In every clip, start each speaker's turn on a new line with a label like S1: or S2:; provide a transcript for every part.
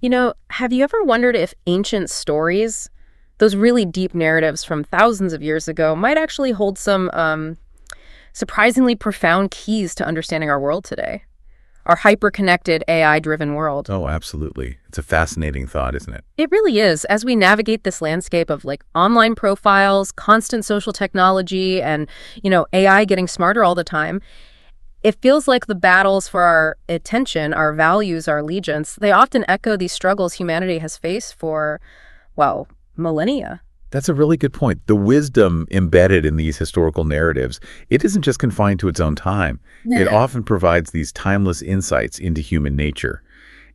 S1: Have you ever wondered if ancient stories, those really deep narratives from thousands of years ago, might actually hold some surprisingly profound keys to understanding our world today? Our hyper-connected, AI-driven world.
S2: Oh, absolutely. It's a fascinating thought, isn't it?
S1: It really is. As we navigate this landscape of online profiles, constant social technology, and, AI getting smarter all the time, it feels like the battles for our attention, our values, our allegiance, they often echo these struggles humanity has faced for, well, millennia.
S2: That's a really good point. The wisdom embedded in these historical narratives, it isn't just confined to its own time. It often provides these timeless insights into human nature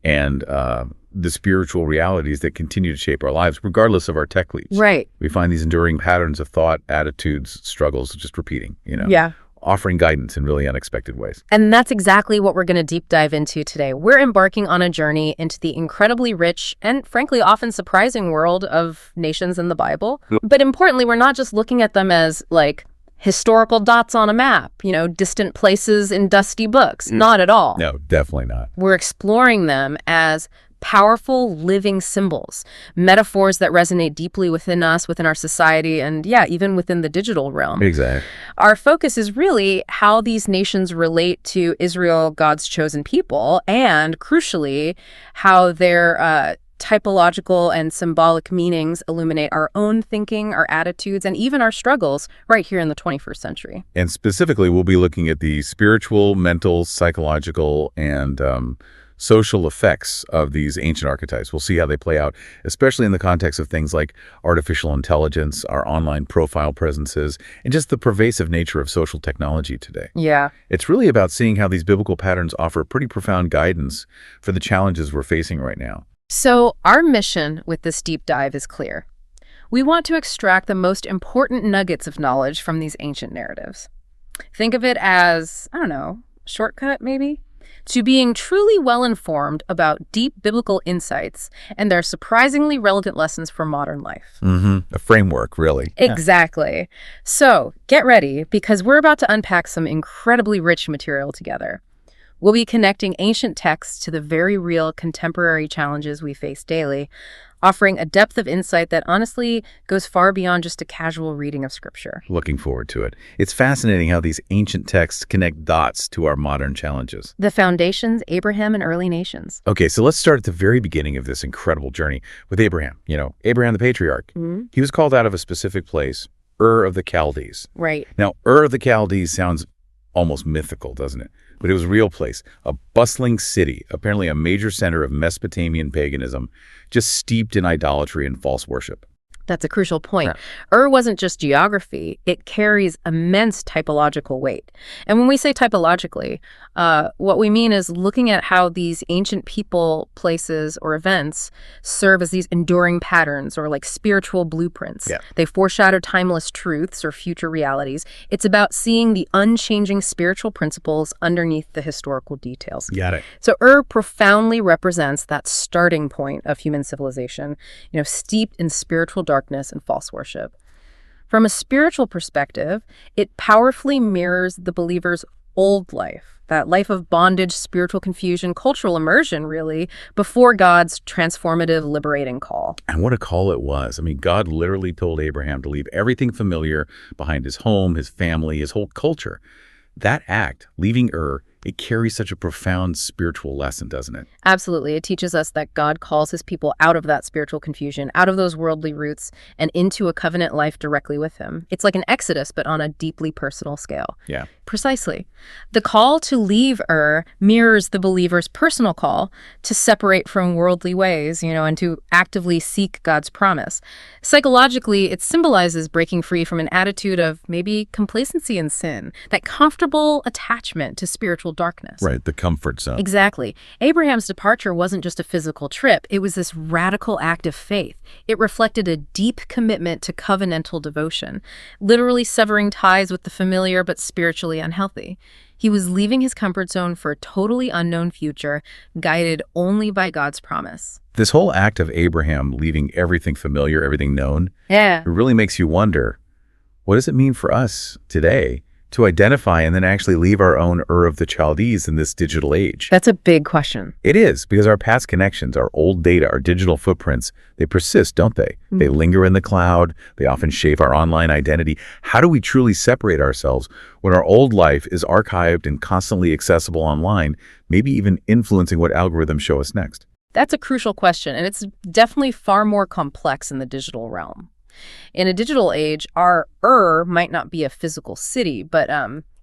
S2: and the spiritual realities that continue to shape our lives, regardless of our tech leaps.
S1: Right.
S2: We find these enduring patterns of thought, attitudes, struggles, just repeating,
S1: Yeah.
S2: offering guidance in really unexpected ways.
S1: And that's exactly what we're going to deep dive into today. We're embarking on a journey into the incredibly rich and, frankly, often surprising world of nations in the Bible. But importantly, we're not just looking at them as, historical dots on a map, distant places in dusty books. Not at all.
S2: No, definitely not.
S1: We're exploring them as powerful living symbols, metaphors that resonate deeply within us, within our society, and even within the digital realm.
S2: Exactly.
S1: Our focus is really how these nations relate to Israel, God's chosen people, and crucially, how their typological and symbolic meanings illuminate our own thinking, our attitudes, and even our struggles right here in the 21st century.
S2: And specifically, we'll be looking at the spiritual, mental, psychological, and social effects of these ancient archetypes. We'll see how they play out, especially in the context of things like artificial intelligence, our online profile presences, and just the pervasive nature of social technology today.
S1: Yeah.
S2: It's really about seeing how these biblical patterns offer pretty profound guidance for the challenges we're facing right now.
S1: So our mission with this deep dive is clear. We want to extract the most important nuggets of knowledge from these ancient narratives. Think of it as, shortcut maybe? To being truly well-informed about deep biblical insights and their surprisingly relevant lessons for modern life.
S2: A framework, really.
S1: Exactly. So get ready, because we're about to unpack some incredibly rich material together. We'll be connecting ancient texts to the very real contemporary challenges we face daily, offering a depth of insight that honestly goes far beyond just a casual reading of Scripture.
S2: Looking forward to it. It's fascinating how these ancient texts connect dots to our modern challenges.
S1: The foundations, Abraham, and early nations.
S2: Okay, so let's start at the very beginning of this incredible journey with Abraham. Abraham the patriarch. He was called out of a specific place, Ur of the Chaldees.
S1: Right.
S2: Now, Ur of the Chaldees sounds almost mythical, doesn't it? But it was a real place, a bustling city, apparently a major center of Mesopotamian paganism, just steeped in idolatry and false worship.
S1: That's a crucial point. Ur wasn't just geography. It carries immense typological weight. And when we say typologically, what we mean is looking at how these ancient people, places, or events serve as these enduring patterns or spiritual blueprints.
S2: Yeah.
S1: They foreshadow timeless truths or future realities. It's about seeing the unchanging spiritual principles underneath the historical details.
S2: Got it.
S1: So Ur profoundly represents that starting point of human civilization, steeped in spiritual darkness and false worship. From a spiritual perspective, it powerfully mirrors the believer's old life, that life of bondage, spiritual confusion, cultural immersion, really, before God's transformative, liberating call.
S2: And what a call it was. God literally told Abraham to leave everything familiar behind, his home, his family, his whole culture. That act, leaving Ur, it carries such a profound spiritual lesson, doesn't it?
S1: Absolutely. It teaches us that God calls his people out of that spiritual confusion, out of those worldly roots, and into a covenant life directly with him. It's like an exodus, but on a deeply personal scale.
S2: Yeah.
S1: Precisely. The call to leave Ur mirrors the believer's personal call to separate from worldly ways, and to actively seek God's promise. Psychologically, it symbolizes breaking free from an attitude of maybe complacency and sin, that comfortable attachment to spiritual darkness.
S2: Right, the comfort zone.
S1: Exactly. Abraham's departure wasn't just a physical trip. It was this radical act of faith. It reflected a deep commitment to covenantal devotion, literally severing ties with the familiar but spiritually unhealthy. He was leaving his comfort zone for a totally unknown future, guided only by God's promise.
S2: This whole act of Abraham leaving everything familiar, everything known,
S1: Yeah.
S2: it really makes you wonder, what does it mean for us today to identify and then actually leave our own Ur of the Chaldees in this digital age?
S1: That's a big question.
S2: It is, because our past connections, our old data, our digital footprints, they persist, don't they? They linger in the cloud. They often shape our online identity. How do we truly separate ourselves when our old life is archived and constantly accessible online, maybe even influencing what algorithms show us next?
S1: That's a crucial question, and it's definitely far more complex in the digital realm. In a digital age, our might not be a physical city, but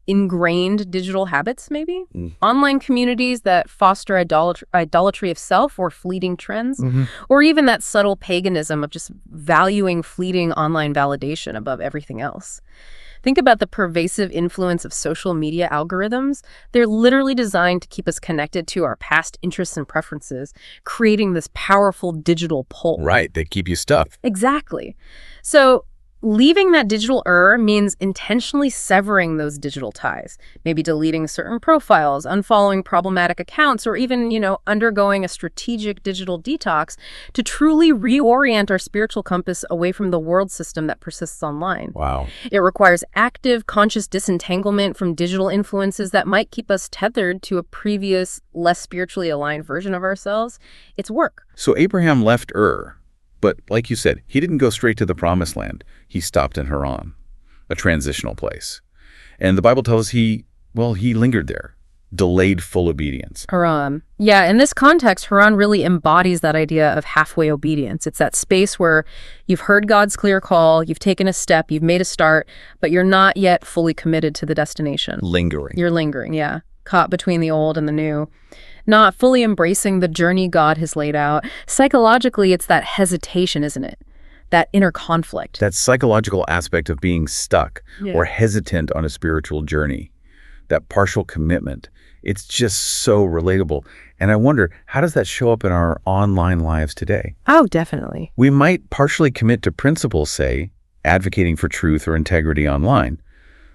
S1: ingrained digital habits, maybe? Online communities that foster idolatry of self or fleeting trends, or even that subtle paganism of just valuing fleeting online validation above everything else. Think about the pervasive influence of social media algorithms. They're literally designed to keep us connected to our past interests and preferences, creating this powerful digital pull.
S2: Right, they keep you stuck.
S1: Exactly. So leaving that digital means intentionally severing those digital ties, maybe deleting certain profiles, unfollowing problematic accounts, or even, undergoing a strategic digital detox to truly reorient our spiritual compass away from the world system that persists online.
S2: Wow.
S1: It requires active, conscious disentanglement from digital influences that might keep us tethered to a previous, less spiritually aligned version of ourselves. It's work.
S2: So Abraham left Ur. But like you said, he didn't go straight to the promised land. He stopped in Haran, a transitional place. And the Bible tells us he lingered there, delayed full obedience.
S1: Haran. Yeah, in this context, Haran really embodies that idea of halfway obedience. It's that space where you've heard God's clear call, you've taken a step, you've made a start, but you're not yet fully committed to the destination.
S2: Lingering.
S1: You're lingering, yeah. Caught between the old and the new. Not fully embracing the journey God has laid out. Psychologically, it's that hesitation, isn't it? That inner conflict.
S2: That psychological aspect of being stuck or hesitant on a spiritual journey. That partial commitment. It's just so relatable. And I wonder, how does that show up in our online lives today?
S1: Oh, definitely.
S2: We might partially commit to principles, say, advocating for truth or integrity online.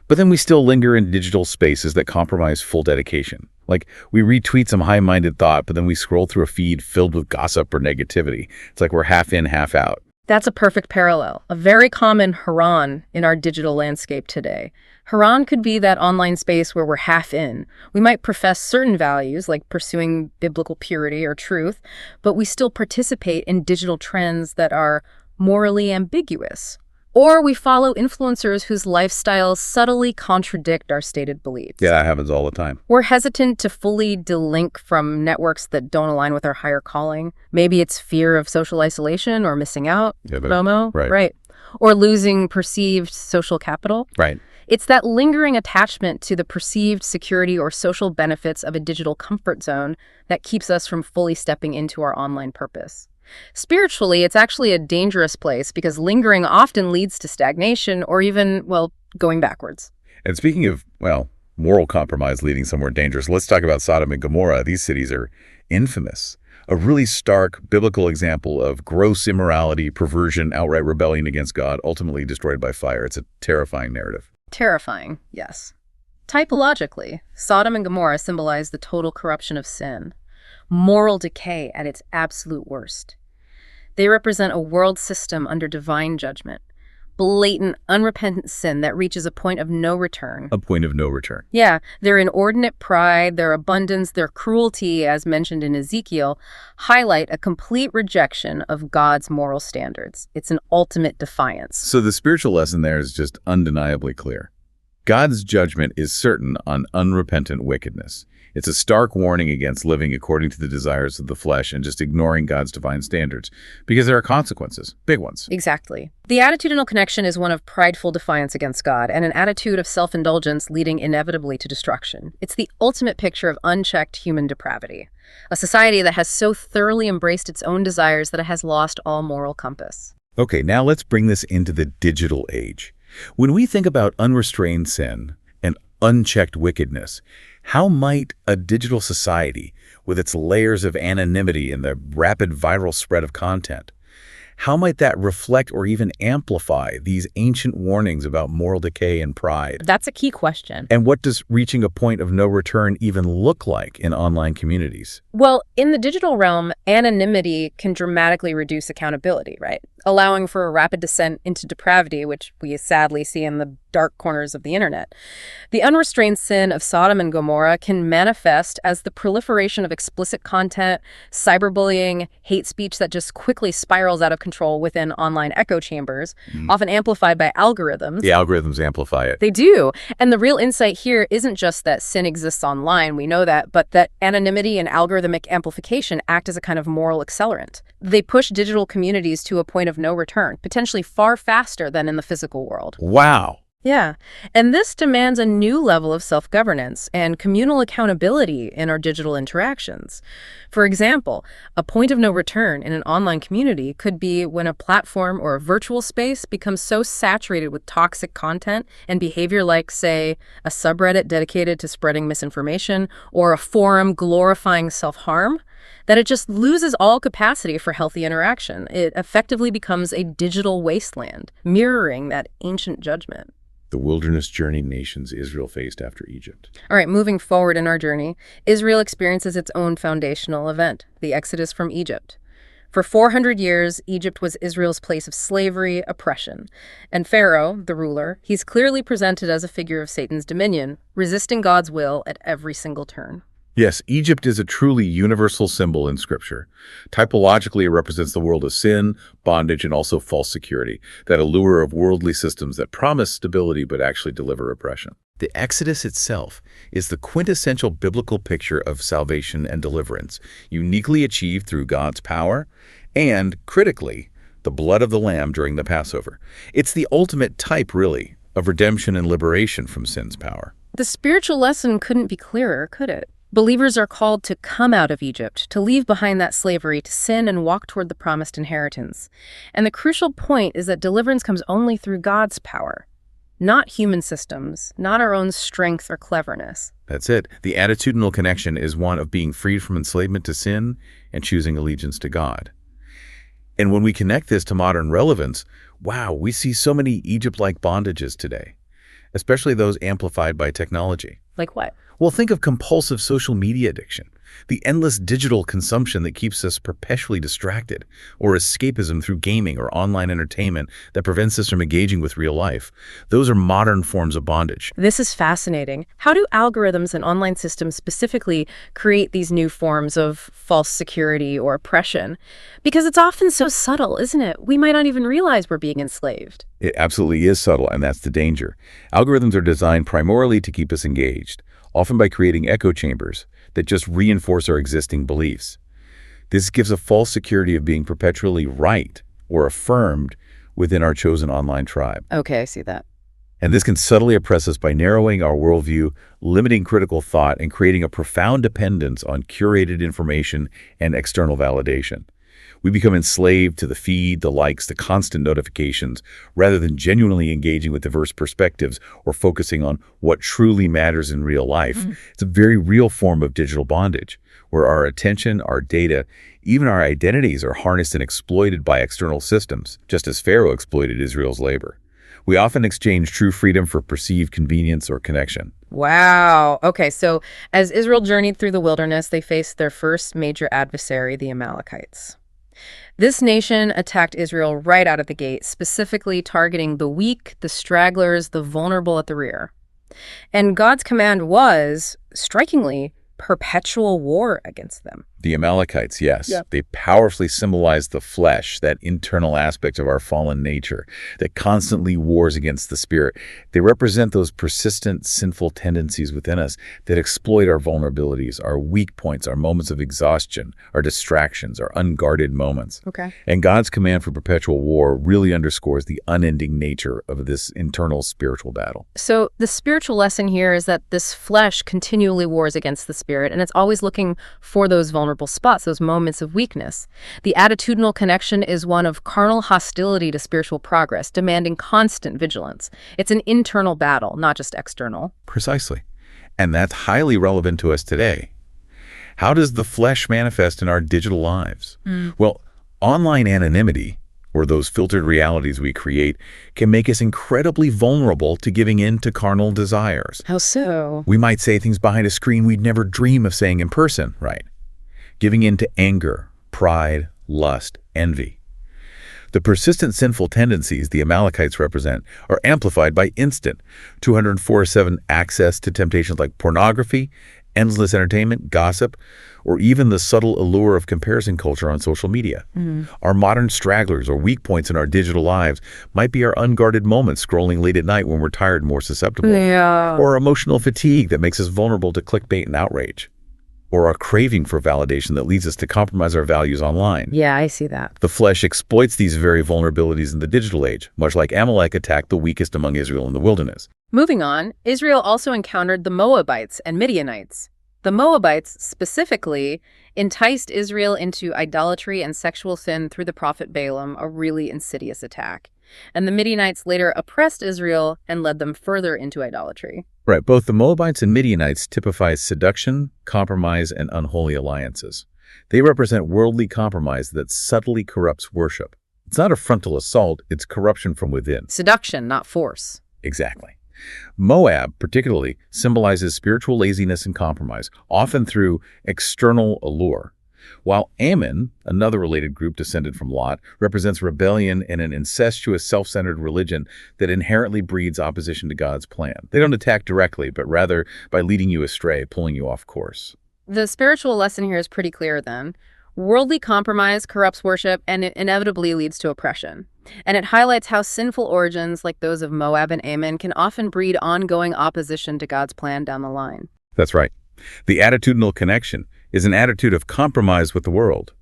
S2: But then we still linger in digital spaces that compromise full dedication. Like, we retweet some high-minded thought, but then we scroll through a feed filled with gossip or negativity. It's like we're half in, half out.
S1: That's a perfect parallel, a very common Haran in our digital landscape today. Haran could be that online space where we're half in. We might profess certain values, like pursuing biblical purity or truth, but we still participate in digital trends that are morally ambiguous. Or we follow influencers whose lifestyles subtly contradict our stated beliefs.
S2: Yeah, that happens all the time.
S1: We're hesitant to fully delink from networks that don't align with our higher calling. Maybe it's fear of social isolation or missing out, FOMO, right. Or losing perceived social capital.
S2: Right.
S1: It's that lingering attachment to the perceived security or social benefits of a digital comfort zone that keeps us from fully stepping into our online purpose. Spiritually, it's actually a dangerous place because lingering often leads to stagnation or even, going backwards.
S2: And speaking of, moral compromise leading somewhere dangerous, let's talk about Sodom and Gomorrah. These cities are infamous. A really stark biblical example of gross immorality, perversion, outright rebellion against God, ultimately destroyed by fire. It's a terrifying narrative.
S1: Terrifying, yes. Typologically, Sodom and Gomorrah symbolize the total corruption of sin. Moral decay at its absolute worst. They represent a world system under divine judgment, blatant, unrepentant sin that reaches a point of no return.
S2: A point of no return.
S1: Yeah, their inordinate pride, their abundance, their cruelty, as mentioned in Ezekiel, highlight a complete rejection of God's moral standards. It's an ultimate defiance.
S2: So the spiritual lesson there is just undeniably clear. God's judgment is certain on unrepentant wickedness. It's a stark warning against living according to the desires of the flesh and just ignoring God's divine standards, because there are consequences, big ones.
S1: Exactly. The attitudinal connection is one of prideful defiance against God and an attitude of self-indulgence leading inevitably to destruction. It's the ultimate picture of unchecked human depravity, a society that has so thoroughly embraced its own desires that it has lost all moral compass.
S2: Okay, now let's bring this into the digital age. When we think about unrestrained sin and unchecked wickedness, how might a digital society, with its layers of anonymity and the rapid viral spread of content, how might that reflect or even amplify these ancient warnings about moral decay and pride?
S1: That's a key question.
S2: And what does reaching a point of no return even look like in online communities?
S1: Well, in the digital realm, anonymity can dramatically reduce accountability, right? allowing for a rapid descent into depravity, which we sadly see in the dark corners of the internet. The unrestrained sin of Sodom and Gomorrah can manifest as the proliferation of explicit content, cyberbullying, hate speech that just quickly spirals out of control within online echo chambers, often amplified by algorithms.
S2: The algorithms amplify it.
S1: They do. And the real insight here isn't just that sin exists online, we know that, but that anonymity and algorithmic amplification act as a kind of moral accelerant. They push digital communities to a point of no return, potentially far faster than in the physical world.
S2: Wow.
S1: Yeah, and this demands a new level of self-governance and communal accountability in our digital interactions. For example, a point of no return in an online community could be when a platform or a virtual space becomes so saturated with toxic content and behavior like, say, a subreddit dedicated to spreading misinformation or a forum glorifying self-harm, that it just loses all capacity for healthy interaction. It effectively becomes a digital wasteland, mirroring that ancient judgment.
S2: The wilderness journey nations Israel faced after Egypt.
S1: All right, moving forward in our journey, Israel experiences its own foundational event, the Exodus from Egypt. For 400 years, Egypt was Israel's place of slavery, oppression. And Pharaoh, the ruler, he's clearly presented as a figure of Satan's dominion, resisting God's will at every single turn.
S2: Yes, Egypt is a truly universal symbol in Scripture. Typologically, it represents the world of sin, bondage, and also false security, that allure of worldly systems that promise stability but actually deliver oppression. The Exodus itself is the quintessential biblical picture of salvation and deliverance, uniquely achieved through God's power and, critically, the blood of the Lamb during the Passover. It's the ultimate type, really, of redemption and liberation from sin's power.
S1: The spiritual lesson couldn't be clearer, could it? Believers are called to come out of Egypt, to leave behind that slavery, to sin and walk toward the promised inheritance. And the crucial point is that deliverance comes only through God's power, not human systems, not our own strength or cleverness.
S2: That's it. The attitudinal connection is one of being freed from enslavement to sin and choosing allegiance to God. And when we connect this to modern relevance, wow, we see so many Egypt-like bondages today, especially those amplified by technology.
S1: Like what?
S2: Well, think of compulsive social media addiction, the endless digital consumption that keeps us perpetually distracted, or escapism through gaming or online entertainment that prevents us from engaging with real life. Those are modern forms of bondage.
S1: This is fascinating. How do algorithms and online systems specifically create these new forms of false security or oppression? Because it's often so subtle, isn't it? We might not even realize we're being enslaved.
S2: It absolutely is subtle, and that's the danger. Algorithms are designed primarily to keep us engaged, often by creating echo chambers that just reinforce our existing beliefs. This gives a false security of being perpetually right or affirmed within our chosen online tribe.
S1: Okay, I see that.
S2: And this can subtly oppress us by narrowing our worldview, limiting critical thought, and creating a profound dependence on curated information and external validation. We become enslaved to the feed, the likes, the constant notifications, rather than genuinely engaging with diverse perspectives or focusing on what truly matters in real life. It's a very real form of digital bondage, where our attention, our data, even our identities are harnessed and exploited by external systems, just as Pharaoh exploited Israel's labor. We often exchange true freedom for perceived convenience or connection.
S1: Wow. Okay, so as Israel journeyed through the wilderness, they faced their first major adversary, the Amalekites. This nation attacked Israel right out of the gate, specifically targeting the weak, the stragglers, the vulnerable at the rear. And God's command was, strikingly, perpetual war against them.
S2: The Amalekites, yes.
S1: Yeah.
S2: They powerfully symbolize the flesh, that internal aspect of our fallen nature that constantly wars against the spirit. They represent those persistent, sinful tendencies within us that exploit our vulnerabilities, our weak points, our moments of exhaustion, our distractions, our unguarded moments.
S1: Okay.
S2: And God's command for perpetual war really underscores the unending nature of this internal spiritual battle.
S1: So the spiritual lesson here is that this flesh continually wars against the spirit, and it's always looking for those vulnerable spots, those moments of weakness. The attitudinal connection is one of carnal hostility to spiritual progress, demanding constant vigilance. It's an internal battle, not just external.
S2: Precisely. And that's highly relevant to us today. How does the flesh manifest in our digital lives? Well, online anonymity, or those filtered realities we create, can make us incredibly vulnerable to giving in to carnal desires.
S1: How so?
S2: We might say things behind a screen we'd never dream of saying in person, right? Giving in to anger, pride, lust, envy. The persistent sinful tendencies the Amalekites represent are amplified by instant, 247 access to temptations like pornography, endless entertainment, gossip, or even the subtle allure of comparison culture on social media. Our modern stragglers or weak points in our digital lives might be our unguarded moments scrolling late at night when we're tired and more susceptible.
S1: Yeah.
S2: Or emotional fatigue that makes us vulnerable to clickbait and outrage. Or our craving for validation that leads us to compromise our values online.
S1: Yeah, I see that.
S2: The flesh exploits these very vulnerabilities in the digital age, much like Amalek attacked the weakest among Israel in the wilderness.
S1: Moving on, Israel also encountered the Moabites and Midianites. The Moabites, specifically, enticed Israel into idolatry and sexual sin through the prophet Balaam, a really insidious attack. And the Midianites later oppressed Israel and led them further into idolatry.
S2: Right, both the Moabites and Midianites typify seduction, compromise, and unholy alliances. They represent worldly compromise that subtly corrupts worship. It's not a frontal assault, it's corruption from within.
S1: Seduction, not force.
S2: Exactly. Moab, particularly, symbolizes spiritual laziness and compromise, often through external allure, while Ammon, another related group descended from Lot, represents rebellion and an incestuous, self-centered religion that inherently breeds opposition to God's plan. They don't attack directly, but rather by leading you astray, pulling you off course.
S1: The spiritual lesson here is pretty clear then. Worldly compromise corrupts worship and it inevitably leads to oppression. And it highlights how sinful origins like those of Moab and Ammon can often breed ongoing opposition to God's plan down the line.
S2: That's right. The attitudinal connection is an attitude of compromise with the world,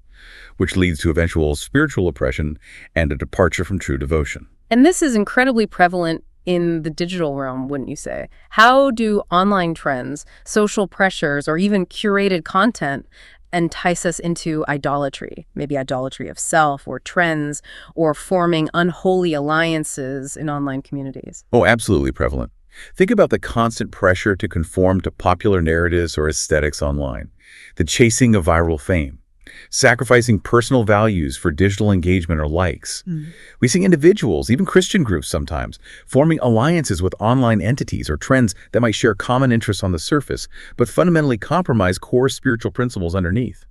S2: which leads to eventual spiritual oppression and a departure from true devotion.
S1: And this is incredibly prevalent in the digital realm, wouldn't you say? How do online trends, social pressures, or even curated content entice us into idolatry, maybe idolatry of self or trends or forming unholy alliances in online communities?
S2: Oh, absolutely prevalent. Think about the constant pressure to conform to popular narratives or aesthetics online, the chasing of viral fame, sacrificing personal values for digital engagement or likes. We see individuals, even Christian groups sometimes, forming alliances with online entities or trends that might share common interests on the surface, but fundamentally compromise core spiritual principles underneath.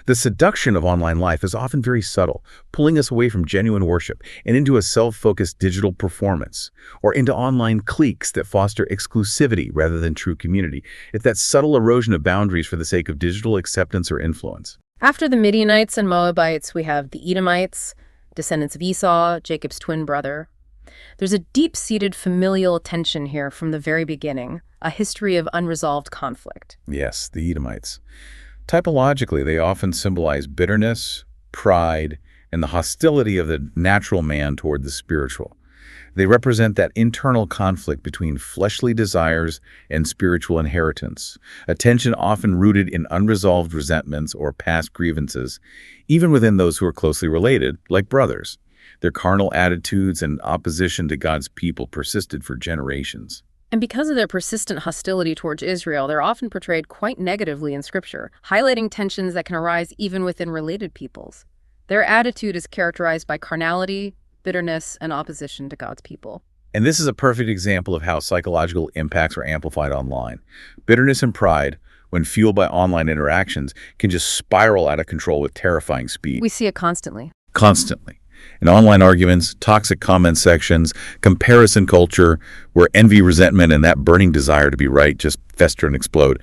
S2: The seduction of online life is often very subtle, pulling us away from genuine worship and into a self-focused digital performance, or into online cliques that foster exclusivity rather than true community. It's that subtle erosion of boundaries for the sake of digital acceptance or influence.
S1: After the Midianites and Moabites, we have the Edomites, descendants of Esau, Jacob's twin brother. There's a deep-seated familial tension here from the very beginning, a history of unresolved conflict.
S2: Yes, the Edomites. Typologically, they often symbolize bitterness, pride, and the hostility of the natural man toward the spiritual. They represent that internal conflict between fleshly desires and spiritual inheritance, a tension often rooted in unresolved resentments or past grievances, even within those who are closely related, like brothers. Their carnal attitudes and opposition to God's people persisted for generations.
S1: And because of their persistent hostility towards Israel, they're often portrayed quite negatively in Scripture, highlighting tensions that can arise even within related peoples. Their attitude is characterized by carnality, bitterness, and opposition to God's people.
S2: And this is a perfect example of how psychological impacts are amplified online. Bitterness and pride, when fueled by online interactions, can just spiral out of control with terrifying speed.
S1: We see it constantly.
S2: Constantly. In online arguments, toxic comment sections, comparison culture, where envy, resentment, and that burning desire to be right just fester and explode.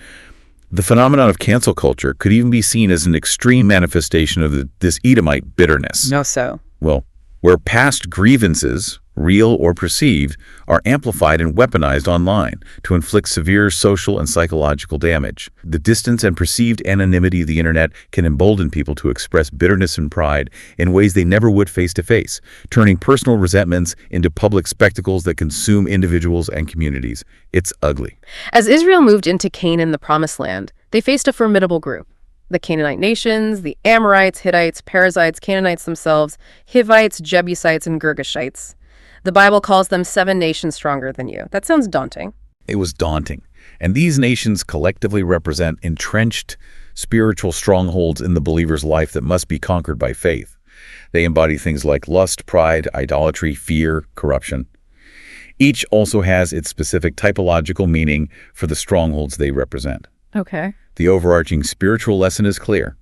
S2: The phenomenon of cancel culture could even be seen as an extreme manifestation of this Edomite bitterness.
S1: No so.
S2: Well, where past grievances, real or perceived, are amplified and weaponized online to inflict severe social and psychological damage. The distance and perceived anonymity of the internet can embolden people to express bitterness and pride in ways they never would face-to-face, turning personal resentments into public spectacles that consume individuals and communities. It's ugly.
S1: As Israel moved into Canaan, the Promised Land, they faced a formidable group. The Canaanite nations, the Amorites, Hittites, Perizzites, Canaanites themselves, Hivites, Jebusites, and Girgashites. The Bible calls them 7 nations stronger than you. That sounds daunting.
S2: It was daunting. And these nations collectively represent entrenched spiritual strongholds in the believer's life that must be conquered by faith. They embody things like lust, pride, idolatry, fear, corruption. Each also has its specific typological meaning for the strongholds they represent.
S1: Okay.
S2: The overarching spiritual lesson is clear.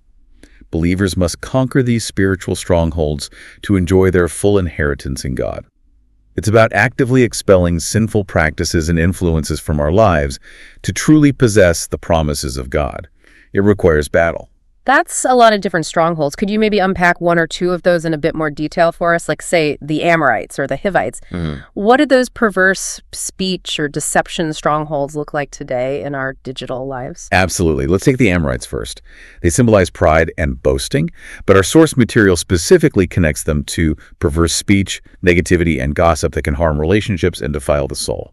S2: Believers must conquer these spiritual strongholds to enjoy their full inheritance in God. It's about actively expelling sinful practices and influences from our lives to truly possess the promises of God. It requires battle.
S1: That's a lot of different strongholds. Could you maybe unpack one or two of those in a bit more detail for us? Like, say, the Amorites or the Hivites. What do those perverse speech or deception strongholds look like today in our digital lives?
S2: Absolutely. Let's take the Amorites first. They symbolize pride and boasting, but our source material specifically connects them to perverse speech, negativity, and gossip that can harm relationships and defile the soul.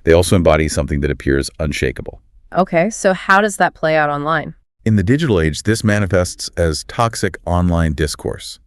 S2: They also embody something that appears unshakable.
S1: Okay, so how does that play out online?
S2: In the digital age, this manifests as toxic online discourse.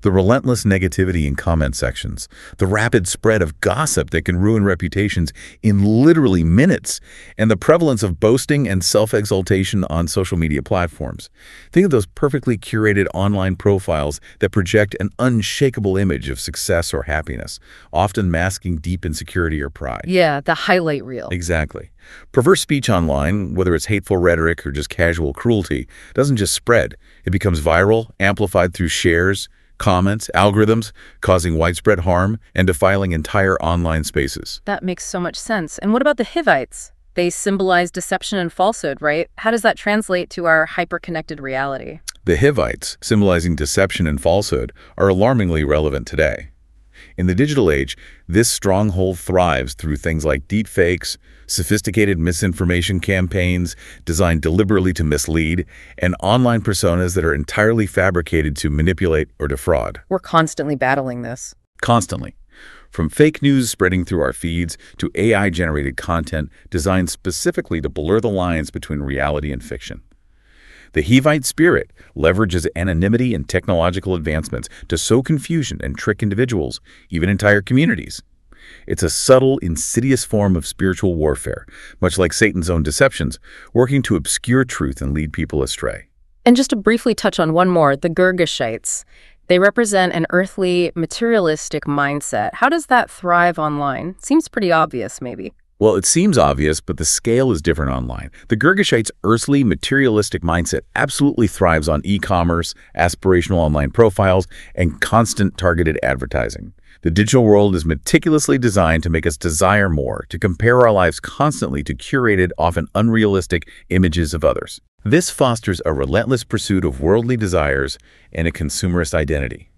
S2: The relentless negativity in comment sections, the rapid spread of gossip that can ruin reputations in literally minutes, and the prevalence of boasting and self-exaltation on social media platforms. Think of those perfectly curated online profiles that project an unshakable image of success or happiness, often masking deep insecurity or pride.
S1: Yeah, the highlight reel.
S2: Exactly. Perverse speech online, whether it's hateful rhetoric or just casual cruelty, doesn't just spread. It becomes viral, amplified through shares, comments, algorithms, causing widespread harm and defiling entire online spaces.
S1: That makes so much sense. And what about the Hivites? They symbolize deception and falsehood, right? How does that translate to our hyper-connected reality?
S2: The Hivites, symbolizing deception and falsehood, are alarmingly relevant today. In the digital age, this stronghold thrives through things like deepfakes, sophisticated misinformation campaigns designed deliberately to mislead, and online personas that are entirely fabricated to manipulate or defraud.
S1: We're constantly battling this.
S2: Constantly. From fake news spreading through our feeds to AI-generated content designed specifically to blur the lines between reality and fiction. The Hivite spirit leverages anonymity and technological advancements to sow confusion and trick individuals, even entire communities. It's a subtle, insidious form of spiritual warfare, much like Satan's own deceptions, working to obscure truth and lead people astray.
S1: And just to briefly touch on one more, the Girgashites. They represent an earthly, materialistic mindset. How does that thrive online? Seems pretty obvious, maybe.
S2: Well, it seems obvious, but the scale is different online. The Girgashites' earthly, materialistic mindset absolutely thrives on e-commerce, aspirational online profiles, and constant targeted advertising. The digital world is meticulously designed to make us desire more, to compare our lives constantly to curated, often unrealistic images of others. This fosters a relentless pursuit of worldly desires and a consumerist identity.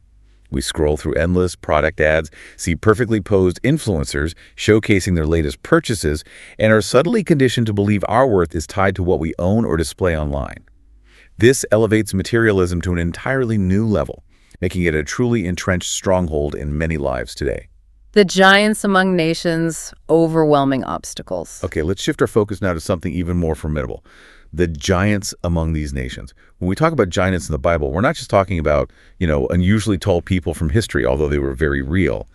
S2: We scroll through endless product ads, see perfectly posed influencers showcasing their latest purchases, and are subtly conditioned to believe our worth is tied to what we own or display online. This elevates materialism to an entirely new level, making it a truly entrenched stronghold in many lives today.
S1: The giants among nations, overwhelming obstacles.
S2: Okay, let's shift our focus now to something even more formidable. The giants among these nations. When we talk about giants in the Bible, we're not just talking about, unusually tall people from history, although they were very real.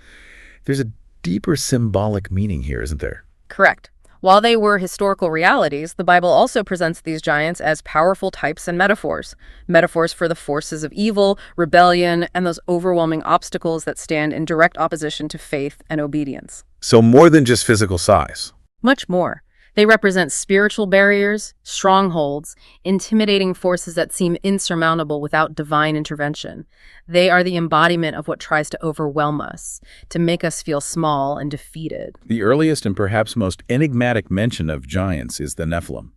S2: There's a deeper symbolic meaning here, isn't there?
S1: Correct. While they were historical realities, the Bible also presents these giants as powerful types and metaphors. Metaphors for the forces of evil, rebellion, and those overwhelming obstacles that stand in direct opposition to faith and obedience.
S2: So more than just physical size.
S1: Much more. They represent spiritual barriers, strongholds, intimidating forces that seem insurmountable without divine intervention. They are the embodiment of what tries to overwhelm us, to make us feel small and defeated.
S2: The earliest and perhaps most enigmatic mention of giants is the Nephilim,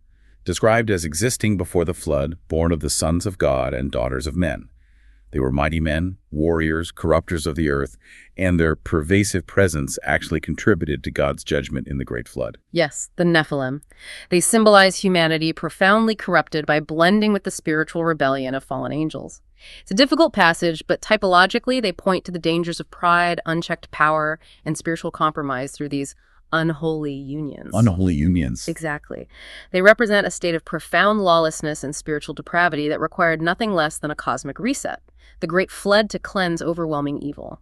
S2: described as existing before the flood, born of the sons of God and daughters of men. They were mighty men, warriors, corruptors of the earth, and their pervasive presence actually contributed to God's judgment in the Great Flood.
S1: Yes, the Nephilim. They symbolize humanity profoundly corrupted by blending with the spiritual rebellion of fallen angels. It's a difficult passage, but typologically they point to the dangers of pride, unchecked power, and spiritual compromise through these unholy unions.
S2: Unholy unions.
S1: Exactly. They represent a state of profound lawlessness and spiritual depravity that required nothing less than a cosmic reset, the great flood to cleanse overwhelming evil.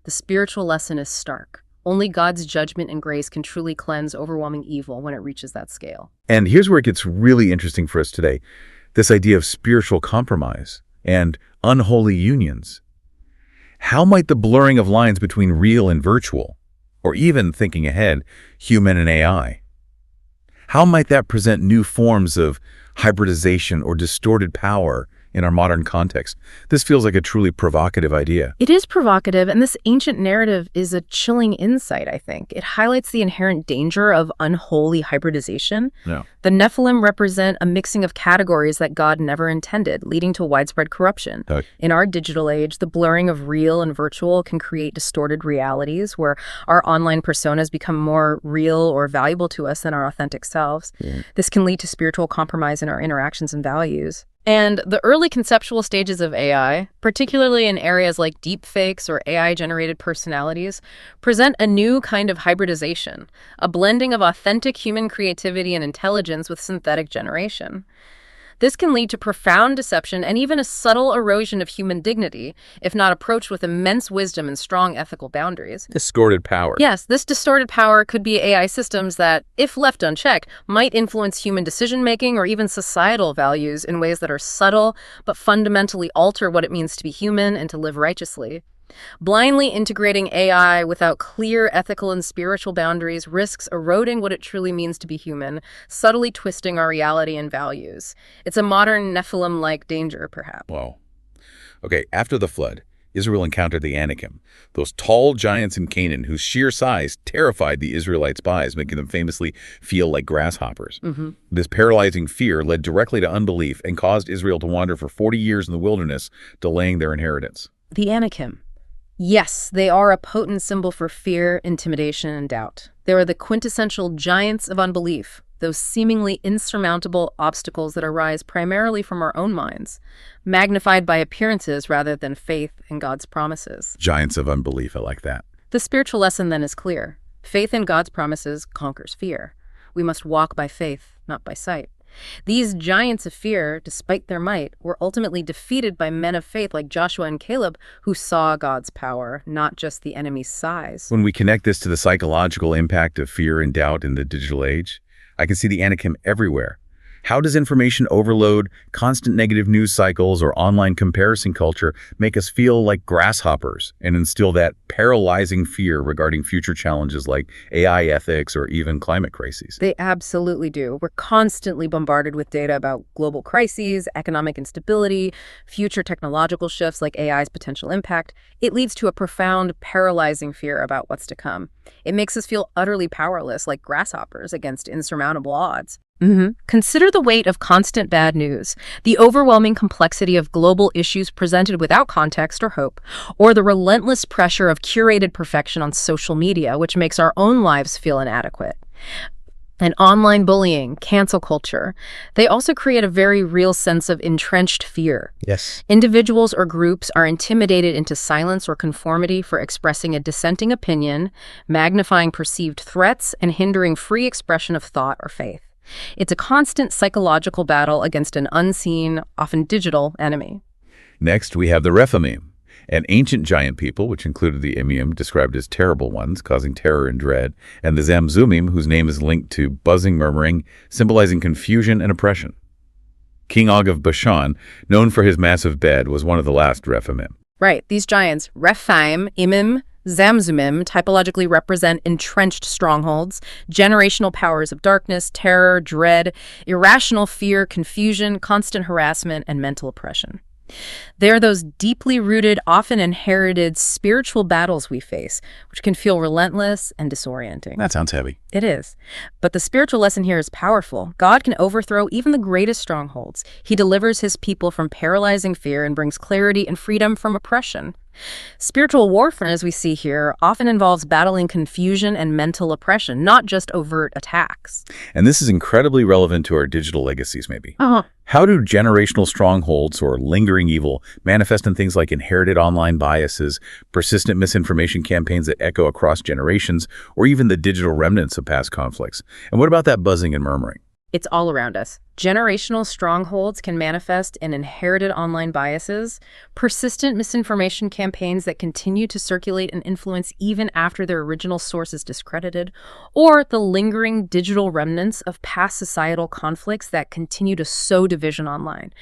S1: The spiritual lesson is stark. Only God's judgment and grace can truly cleanse overwhelming evil when it reaches that scale.
S2: And here's where it gets really interesting for us today. This idea of spiritual compromise and unholy unions. How might the blurring of lines between real and virtual, or even, thinking ahead, human and AI, how might that present new forms of hybridization or distorted power in our modern context. This feels like a truly provocative idea.
S1: It is provocative, and this ancient narrative is a chilling insight, I think. It highlights the inherent danger of unholy hybridization.
S2: Yeah.
S1: The Nephilim represent a mixing of categories that God never intended, leading to widespread corruption.
S2: Okay.
S1: In our digital age, the blurring of real and virtual can create distorted realities where our online personas become more real or valuable to us than our authentic selves.
S2: Yeah.
S1: This can lead to spiritual compromise in our interactions and values. And the early conceptual stages of AI, particularly in areas like deepfakes or AI-generated personalities, present a new kind of hybridization, a blending of authentic human creativity and intelligence with synthetic generation. This can lead to profound deception and even a subtle erosion of human dignity, if not approached with immense wisdom and strong ethical boundaries.
S2: Distorted power.
S1: Yes, this distorted power could be AI systems that, if left unchecked, might influence human decision-making or even societal values in ways that are subtle but fundamentally alter what it means to be human and to live righteously. Blindly integrating AI without clear ethical and spiritual boundaries risks eroding what it truly means to be human, subtly twisting our reality and values. It's a modern Nephilim-like danger, perhaps.
S2: Wow. Okay, after the flood, Israel encountered the Anakim, those tall giants in Canaan whose sheer size terrified the Israelite spies, making them famously feel like grasshoppers.
S1: Mm-hmm.
S2: This paralyzing fear led directly to unbelief and caused Israel to wander for 40 years in the wilderness, delaying their inheritance.
S1: The Anakim. Yes, they are a potent symbol for fear, intimidation, and doubt. They are the quintessential giants of unbelief, those seemingly insurmountable obstacles that arise primarily from our own minds, magnified by appearances rather than faith in God's promises.
S2: Giants of unbelief, I like that.
S1: The spiritual lesson then is clear. Faith in God's promises conquers fear. We must walk by faith, not by sight. These giants of fear, despite their might, were ultimately defeated by men of faith like Joshua and Caleb, who saw God's power, not just the enemy's size.
S2: When we connect this to the psychological impact of fear and doubt in the digital age, I can see the Anakim everywhere. How does information overload, constant negative news cycles, or online comparison culture make us feel like grasshoppers and instill that paralyzing fear regarding future challenges like AI ethics or even climate crises?
S1: They absolutely do. We're constantly bombarded with data about global crises, economic instability, future technological shifts like AI's potential impact. It leads to a profound, paralyzing fear about what's to come. It makes us feel utterly powerless, like grasshoppers against insurmountable odds. Consider the weight of constant bad news, the overwhelming complexity of global issues presented without context or hope, or the relentless pressure of curated perfection on social media, which makes our own lives feel inadequate. And online bullying, cancel culture, they also create a very real sense of entrenched fear.
S2: Yes.
S1: Individuals or groups are intimidated into silence or conformity for expressing a dissenting opinion, magnifying perceived threats, and hindering free expression of thought or faith. It's a constant psychological battle against an unseen, often digital, enemy.
S2: Next, we have the Rephaim, an ancient giant people, which included the Emmaus, described as terrible ones, causing terror and dread, and the Zamzummim, whose name is linked to buzzing murmuring, symbolizing confusion and oppression. King Og of Bashan, known for his massive bed, was one of the last Rephaim.
S1: Right, these giants, Rephaim, Imim, Zamzummim, typologically represent entrenched strongholds, generational powers of darkness, terror, dread, irrational fear, confusion, constant harassment, and mental oppression. They are those deeply rooted, often inherited spiritual battles we face, which can feel relentless and disorienting.
S2: That sounds heavy.
S1: It is. But the spiritual lesson here is powerful. God can overthrow even the greatest strongholds. He delivers his people from paralyzing fear and brings clarity and freedom from oppression. Spiritual warfare, as we see here, often involves battling confusion and mental oppression, not just overt attacks.
S2: And this is incredibly relevant to our digital legacies, maybe.
S1: Uh-huh.
S2: How do generational strongholds or lingering evil manifest in things like inherited online biases, persistent misinformation campaigns that echo across generations, or even the digital remnants of past conflicts? And what about that buzzing and murmuring?
S1: It's all around us. Generational strongholds can manifest in inherited online biases, persistent misinformation campaigns that continue to circulate and influence even after their original source is discredited, or the lingering digital remnants of past societal conflicts that continue to sow division online.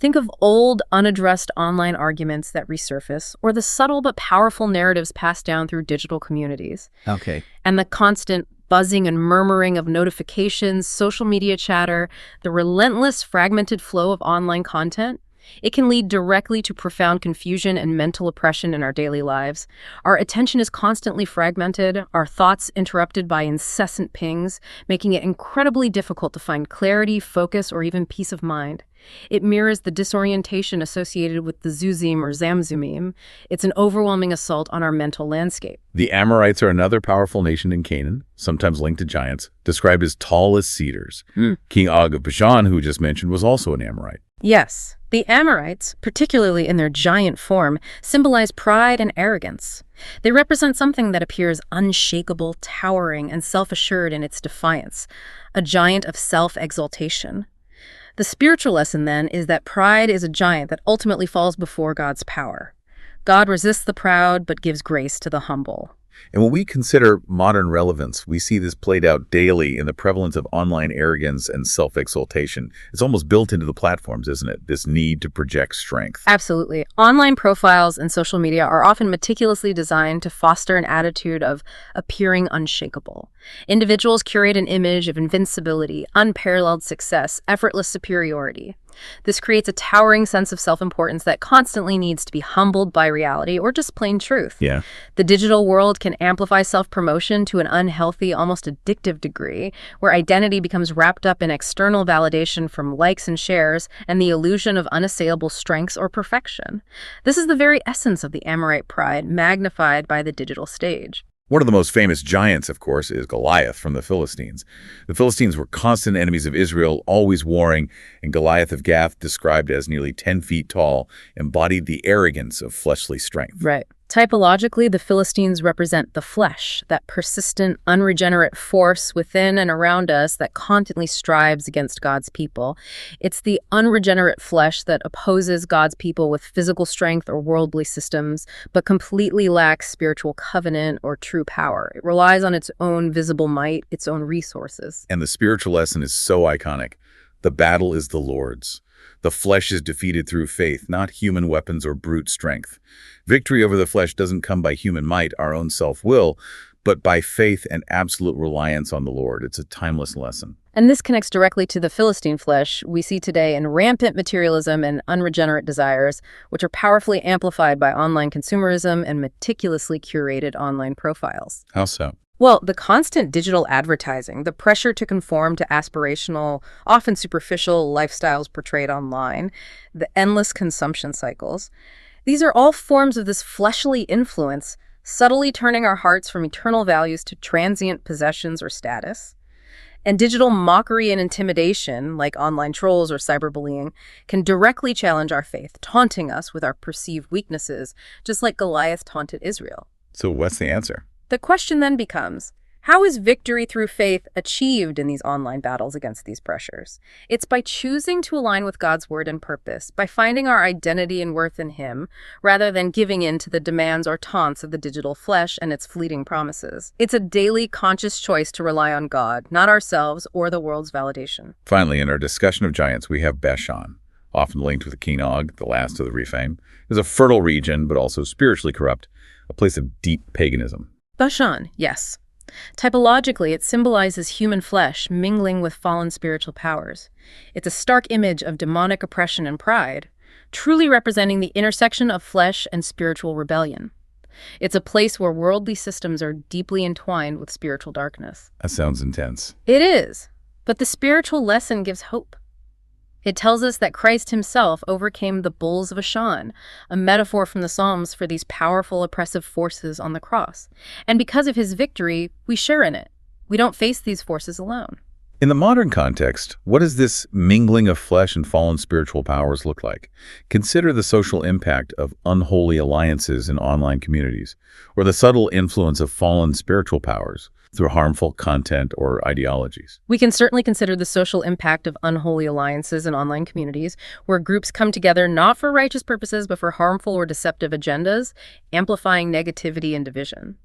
S1: Think of old, unaddressed online arguments that resurface, or the subtle but powerful narratives passed down through digital communities.
S2: Okay.
S1: And the constant buzzing and murmuring of notifications, social media chatter, the relentless fragmented flow of online content, It can lead directly to profound confusion and mental oppression in our daily lives. Our attention is constantly fragmented, our thoughts interrupted by incessant pings, making it incredibly difficult to find clarity, focus, or even peace of mind. It mirrors the disorientation associated with the Zuzim or Zamzumim. It's an overwhelming assault on our mental landscape.
S2: The Amorites are another powerful nation in Canaan, sometimes linked to giants, described as tall as cedars. King Og of Bashan, who we just mentioned, was also an Amorite.
S1: Yes, the Amorites, particularly in their giant form, symbolize pride and arrogance. They represent something that appears unshakable, towering, and self-assured in its defiance, a giant of self-exaltation. The spiritual lesson, then, is that pride is a giant that ultimately falls before God's power. God resists the proud, but gives grace to the humble.
S2: And when we consider modern relevance, we see this played out daily in the prevalence of online arrogance and self-exaltation. It's almost built into the platforms, isn't it? This need to project strength.
S1: Absolutely. Online profiles and social media are often meticulously designed to foster an attitude of appearing unshakable. Individuals curate an image of invincibility, unparalleled success, effortless superiority. This creates a towering sense of self-importance that constantly needs to be humbled by reality or just plain truth.
S2: Yeah.
S1: The digital world can amplify self-promotion to an unhealthy, almost addictive degree, where identity becomes wrapped up in external validation from likes and shares and the illusion of unassailable strengths or perfection. This is the very essence of the Amorite pride, magnified by the digital stage.
S2: One of the most famous giants, of course, is Goliath from the Philistines. The Philistines were constant enemies of Israel, always warring, and Goliath of Gath, described as nearly 10 feet tall, embodied the arrogance of fleshly strength.
S1: Right. Typologically, the Philistines represent the flesh, that persistent, unregenerate force within and around us that constantly strives against God's people. It's the unregenerate flesh that opposes God's people with physical strength or worldly systems, but completely lacks spiritual covenant or true power. It relies on its own visible might, its own resources.
S2: And the spiritual lesson is so iconic. The battle is the Lord's. The flesh is defeated through faith, not human weapons or brute strength. Victory over the flesh doesn't come by human might, our own self-will, but by faith and absolute reliance on the Lord. It's a timeless lesson.
S1: And this connects directly to the Philistine flesh we see today in rampant materialism and unregenerate desires, which are powerfully amplified by online consumerism and meticulously curated online profiles.
S2: How so?
S1: Well, the constant digital advertising, the pressure to conform to aspirational, often superficial lifestyles portrayed online, the endless consumption cycles, these are all forms of this fleshly influence, subtly turning our hearts from eternal values to transient possessions or status. And digital mockery and intimidation, like online trolls or cyberbullying, can directly challenge our faith, taunting us with our perceived weaknesses, just like Goliath taunted Israel.
S2: So what's the answer?
S1: The question then becomes, how is victory through faith achieved in these online battles against these pressures? It's by choosing to align with God's word and purpose, by finding our identity and worth in Him, rather than giving in to the demands or taunts of the digital flesh and its fleeting promises. It's a daily conscious choice to rely on God, not ourselves or the world's validation.
S2: Finally, in our discussion of giants, we have Bashan, often linked with King Og, the last of the Rephaim. It's a fertile region, but also spiritually corrupt, a place of deep paganism.
S1: Bashan, yes. Typologically, it symbolizes human flesh mingling with fallen spiritual powers. It's a stark image of demonic oppression and pride, truly representing the intersection of flesh and spiritual rebellion. It's a place where worldly systems are deeply entwined with spiritual darkness.
S2: That sounds intense.
S1: It is, but the spiritual lesson gives hope. It tells us that Christ himself overcame the bulls of Bashan, a metaphor from the Psalms for these powerful oppressive forces on the cross. And because of his victory, we share in it. We don't face these forces alone.
S2: In the modern context, what does this mingling of flesh and fallen spiritual powers look like? Consider the social impact of unholy alliances in online communities, or the subtle influence of fallen spiritual powers through harmful content or ideologies.
S1: We can certainly consider the social impact of unholy alliances in online communities, where groups come together not for righteous purposes, but for harmful or deceptive agendas, amplifying negativity and division.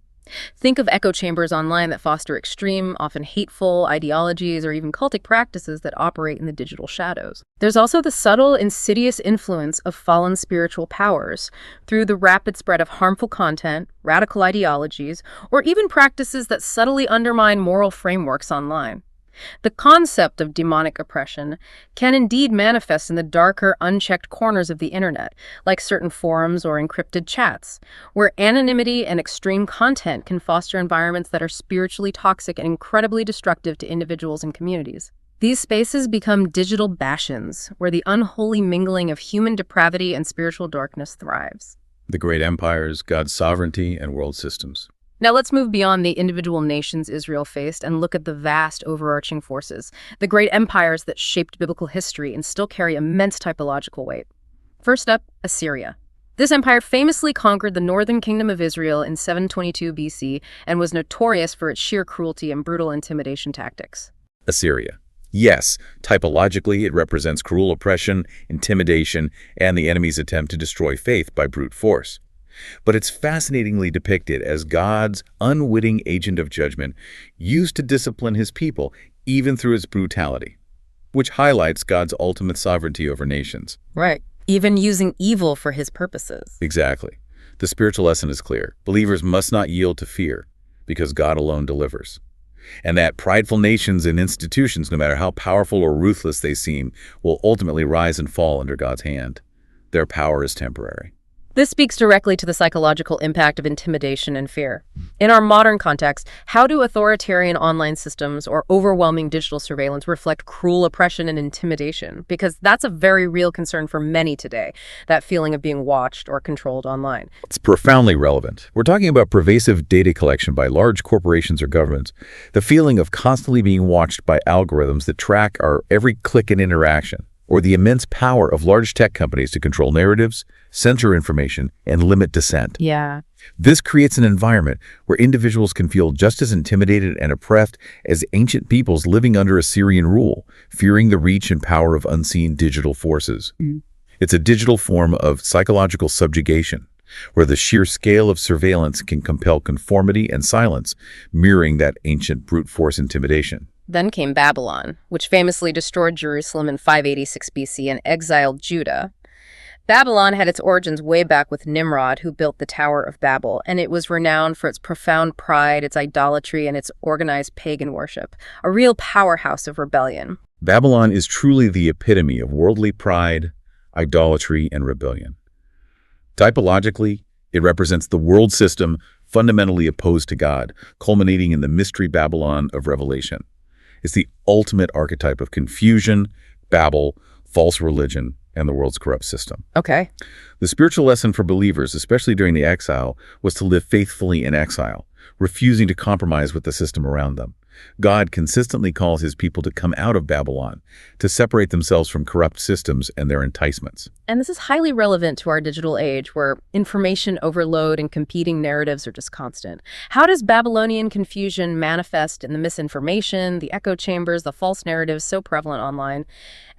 S1: Think of echo chambers online that foster extreme, often hateful ideologies or even cultic practices that operate in the digital shadows. There's also the subtle, insidious influence of fallen spiritual powers through the rapid spread of harmful content, radical ideologies, or even practices that subtly undermine moral frameworks online. The concept of demonic oppression can indeed manifest in the darker, unchecked corners of the internet, like certain forums or encrypted chats, where anonymity and extreme content can foster environments that are spiritually toxic and incredibly destructive to individuals and communities. These spaces become digital bastions, where the unholy mingling of human depravity and spiritual darkness thrives.
S2: The great empires, God's sovereignty, and world systems.
S1: Now let's move beyond the individual nations Israel faced and look at the vast overarching forces, the great empires that shaped biblical history and still carry immense typological weight. First up, Assyria. This empire famously conquered the northern kingdom of Israel in 722 BC and was notorious for its sheer cruelty and brutal intimidation tactics.
S2: Assyria. Yes, typologically it represents cruel oppression, intimidation, and the enemy's attempt to destroy faith by brute force. But it's fascinatingly depicted as God's unwitting agent of judgment used to discipline his people, even through its brutality, which highlights God's ultimate sovereignty over nations.
S1: Right. Even using evil for his purposes.
S2: Exactly. The spiritual lesson is clear. Believers must not yield to fear, because God alone delivers. And that prideful nations and institutions, no matter how powerful or ruthless they seem, will ultimately rise and fall under God's hand. Their power is temporary.
S1: This speaks directly to the psychological impact of intimidation and fear. In our modern context, how do authoritarian online systems or overwhelming digital surveillance reflect cruel oppression and intimidation? Because that's a very real concern for many today, that feeling of being watched or controlled online.
S2: It's profoundly relevant. We're talking about pervasive data collection by large corporations or governments, the feeling of constantly being watched by algorithms that track our every click and interaction, or the immense power of large tech companies to control narratives, censor information, and limit dissent.
S1: Yeah.
S2: This creates an environment where individuals can feel just as intimidated and oppressed as ancient peoples living under Assyrian rule, fearing the reach and power of unseen digital forces. It's a digital form of psychological subjugation, where the sheer scale of surveillance can compel conformity and silence, mirroring that ancient brute force intimidation.
S1: Then came Babylon, which famously destroyed Jerusalem in 586 BC and exiled Judah. Babylon had its origins way back with Nimrod, who built the Tower of Babel, and it was renowned for its profound pride, its idolatry, and its organized pagan worship, a real powerhouse of rebellion.
S2: Babylon is truly the epitome of worldly pride, idolatry, and rebellion. Typologically, it represents the world system fundamentally opposed to God, culminating in the mystery Babylon of Revelation. It's the ultimate archetype of confusion, Babel, false religion, and the world's corrupt system.
S1: Okay.
S2: The spiritual lesson for believers, especially during the exile, was to live faithfully in exile, refusing to compromise with the system around them. God consistently calls his people to come out of Babylon, to separate themselves from corrupt systems and their enticements.
S1: And this is highly relevant to our digital age, where information overload and competing narratives are just constant. How does Babylonian confusion manifest in the misinformation, the echo chambers, the false narratives so prevalent online?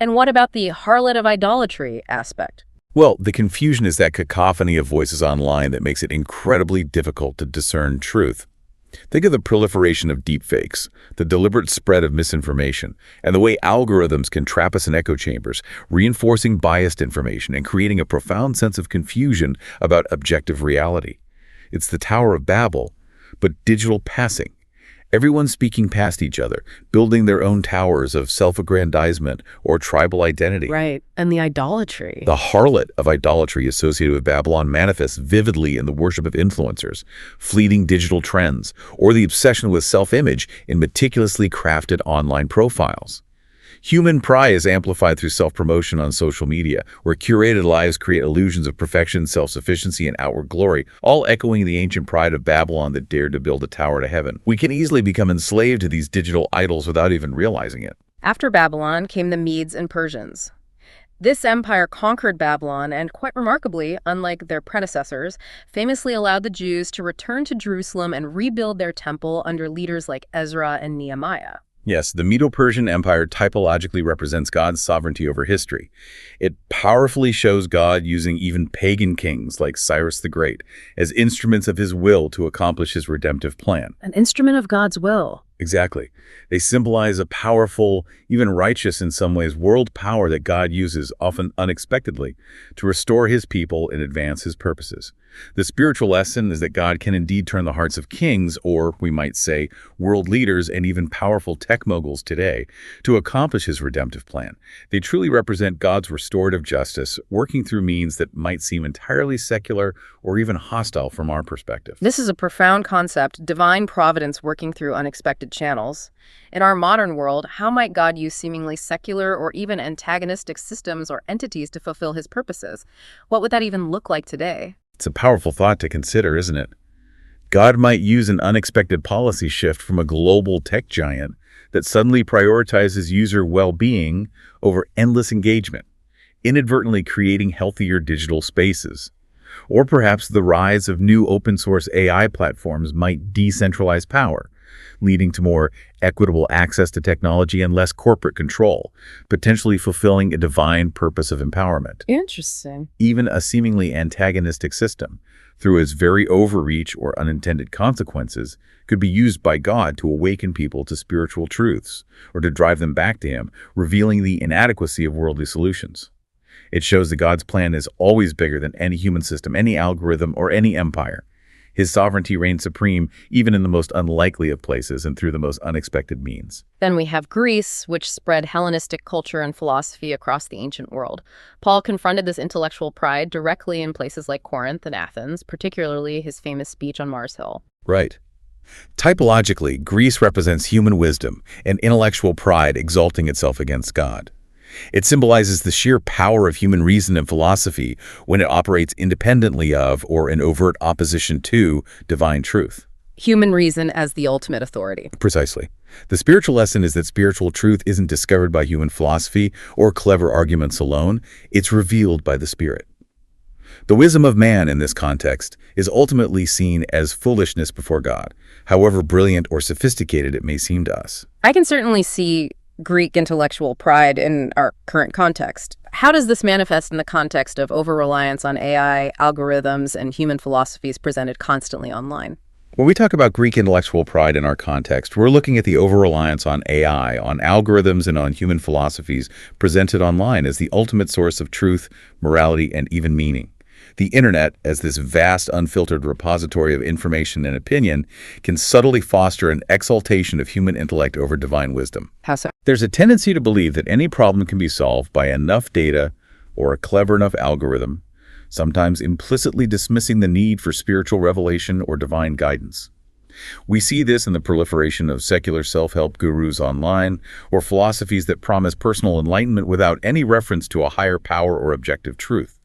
S1: And what about the harlot of idolatry aspect?
S2: Well, the confusion is that cacophony of voices online that makes it incredibly difficult to discern truth. Think of the proliferation of deepfakes, the deliberate spread of misinformation, and the way algorithms can trap us in echo chambers, reinforcing biased information and creating a profound sense of confusion about objective reality. It's the Tower of Babel, but digital passing. Everyone speaking past each other, building their own towers of self-aggrandizement or tribal identity.
S1: Right, and the idolatry.
S2: The harlot of idolatry associated with Babylon manifests vividly in the worship of influencers, fleeting digital trends, or the obsession with self-image in meticulously crafted online profiles. Human pride is amplified through self-promotion on social media, where curated lives create illusions of perfection, self-sufficiency, and outward glory, all echoing the ancient pride of Babylon that dared to build a tower to heaven. We can easily become enslaved to these digital idols without even realizing it.
S1: After Babylon came the Medes and Persians. This empire conquered Babylon and, quite remarkably, unlike their predecessors, famously allowed the Jews to return to Jerusalem and rebuild their temple under leaders like Ezra and Nehemiah.
S2: Yes, the Medo-Persian Empire typologically represents God's sovereignty over history. It powerfully shows God using even pagan kings like Cyrus the Great as instruments of his will to accomplish his redemptive plan.
S1: An instrument of God's will.
S2: Exactly. They symbolize a powerful, even righteous in some ways, world power that God uses, often unexpectedly, to restore his people and advance his purposes. The spiritual lesson is that God can indeed turn the hearts of kings, or we might say world leaders and even powerful tech moguls today, to accomplish his redemptive plan. They truly represent God's restorative justice, working through means that might seem entirely secular or even hostile from our perspective.
S1: This is a profound concept, divine providence working through unexpected channels. In our modern world, how might God use seemingly secular or even antagonistic systems or entities to fulfill his purposes? What would that even look like today?
S2: It's a powerful thought to consider, isn't it? God might use an unexpected policy shift from a global tech giant that suddenly prioritizes user well-being over endless engagement, inadvertently creating healthier digital spaces. Or perhaps the rise of new open-source AI platforms might decentralize power, leading to more equitable access to technology and less corporate control, potentially fulfilling a divine purpose of empowerment.
S1: Interesting.
S2: Even a seemingly antagonistic system, through its very overreach or unintended consequences, could be used by God to awaken people to spiritual truths or to drive them back to Him, revealing the inadequacy of worldly solutions. It shows that God's plan is always bigger than any human system, any algorithm, or any empire. His sovereignty reigns supreme even in the most unlikely of places and through the most unexpected means.
S1: Then we have Greece, which spread Hellenistic culture and philosophy across the ancient world. Paul confronted this intellectual pride directly in places like Corinth and Athens, particularly his famous speech on Mars Hill.
S2: Right. Typologically, Greece represents human wisdom and intellectual pride exalting itself against God. It symbolizes the sheer power of human reason and philosophy when it operates independently of or in overt opposition to divine truth.
S1: Human reason as the ultimate authority.
S2: Precisely. The spiritual lesson is that spiritual truth isn't discovered by human philosophy or clever arguments alone. It's revealed by the Spirit. The wisdom of man in this context is ultimately seen as foolishness before God, however brilliant or sophisticated it may seem to us.
S1: I can certainly see Greek intellectual pride in our current context. How does this manifest in the context of over-reliance on AI, algorithms, and human philosophies presented constantly online?
S2: When we talk about Greek intellectual pride in our context, we're looking at the over-reliance on AI, on algorithms, and on human philosophies presented online as the ultimate source of truth, morality, and even meaning. The internet, as this vast, unfiltered repository of information and opinion, can subtly foster an exaltation of human intellect over divine wisdom.
S1: How so?
S2: There's a tendency to believe that any problem can be solved by enough data or a clever enough algorithm, sometimes implicitly dismissing the need for spiritual revelation or divine guidance. We see this in the proliferation of secular self-help gurus online, or philosophies that promise personal enlightenment without any reference to a higher power or objective truth.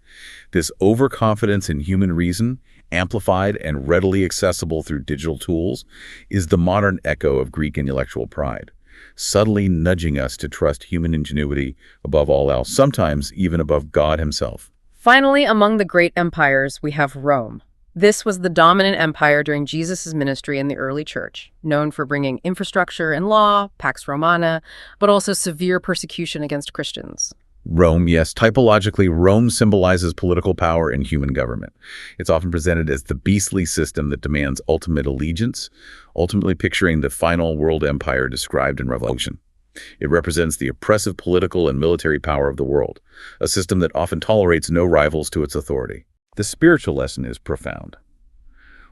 S2: This overconfidence in human reason, amplified and readily accessible through digital tools, is the modern echo of Greek intellectual pride, subtly nudging us to trust human ingenuity above all else, sometimes even above God himself.
S1: Finally, among the great empires, we have Rome. This was the dominant empire during Jesus' ministry in the early church, known for bringing infrastructure and law, Pax Romana, but also severe persecution against Christians.
S2: Rome, yes, typologically, Rome symbolizes political power and human government. It's often presented as the beastly system that demands ultimate allegiance, ultimately picturing the final world empire described in Revelation. It represents the oppressive political and military power of the world, a system that often tolerates no rivals to its authority. The spiritual lesson is profound.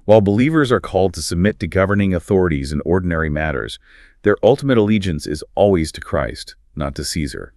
S2: While believers are called to submit to governing authorities in ordinary matters, their ultimate allegiance is always to Christ, not to Caesar.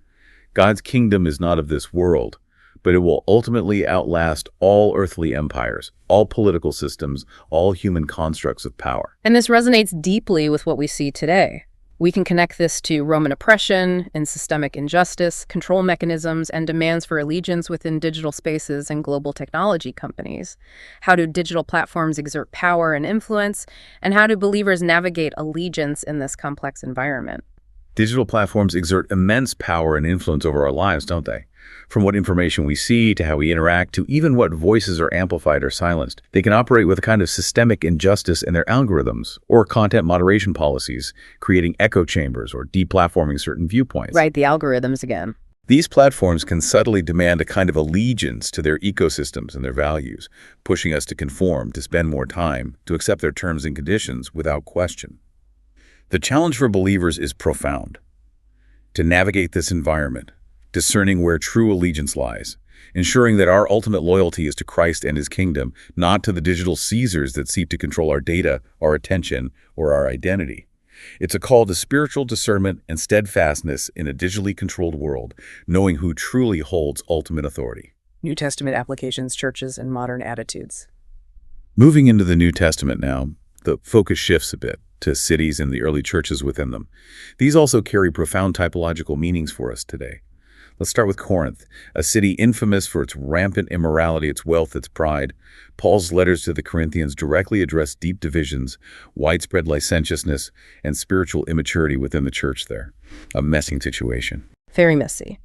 S2: God's kingdom is not of this world, but it will ultimately outlast all earthly empires, all political systems, all human constructs of power.
S1: And this resonates deeply with what we see today. We can connect this to Roman oppression and systemic injustice, control mechanisms, and demands for allegiance within digital spaces and global technology companies. How do digital platforms exert power and influence, and how do believers navigate allegiance in this complex environment?
S2: Digital platforms exert immense power and influence over our lives, don't they? From what information we see to how we interact to even what voices are amplified or silenced, they can operate with a kind of systemic injustice in their algorithms or content moderation policies, creating echo chambers or deplatforming certain viewpoints.
S1: Right, the algorithms again.
S2: These platforms can subtly demand a kind of allegiance to their ecosystems and their values, pushing us to conform, to spend more time, to accept their terms and conditions without question. The challenge for believers is profound. To navigate this environment, discerning where true allegiance lies, ensuring that our ultimate loyalty is to Christ and his kingdom, not to the digital Caesars that seek to control our data, our attention, or our identity. It's a call to spiritual discernment and steadfastness in a digitally controlled world, knowing who truly holds ultimate authority.
S3: New Testament applications, churches, and modern attitudes.
S2: Moving into the New Testament now, the focus shifts a bit to cities and the early churches within them. These also carry profound typological meanings for us today. Let's start with Corinth, a city infamous for its rampant immorality, its wealth, its pride. Paul's letters to the Corinthians directly address deep divisions, widespread licentiousness, and spiritual immaturity within the church there. A messy situation.
S1: Very messy.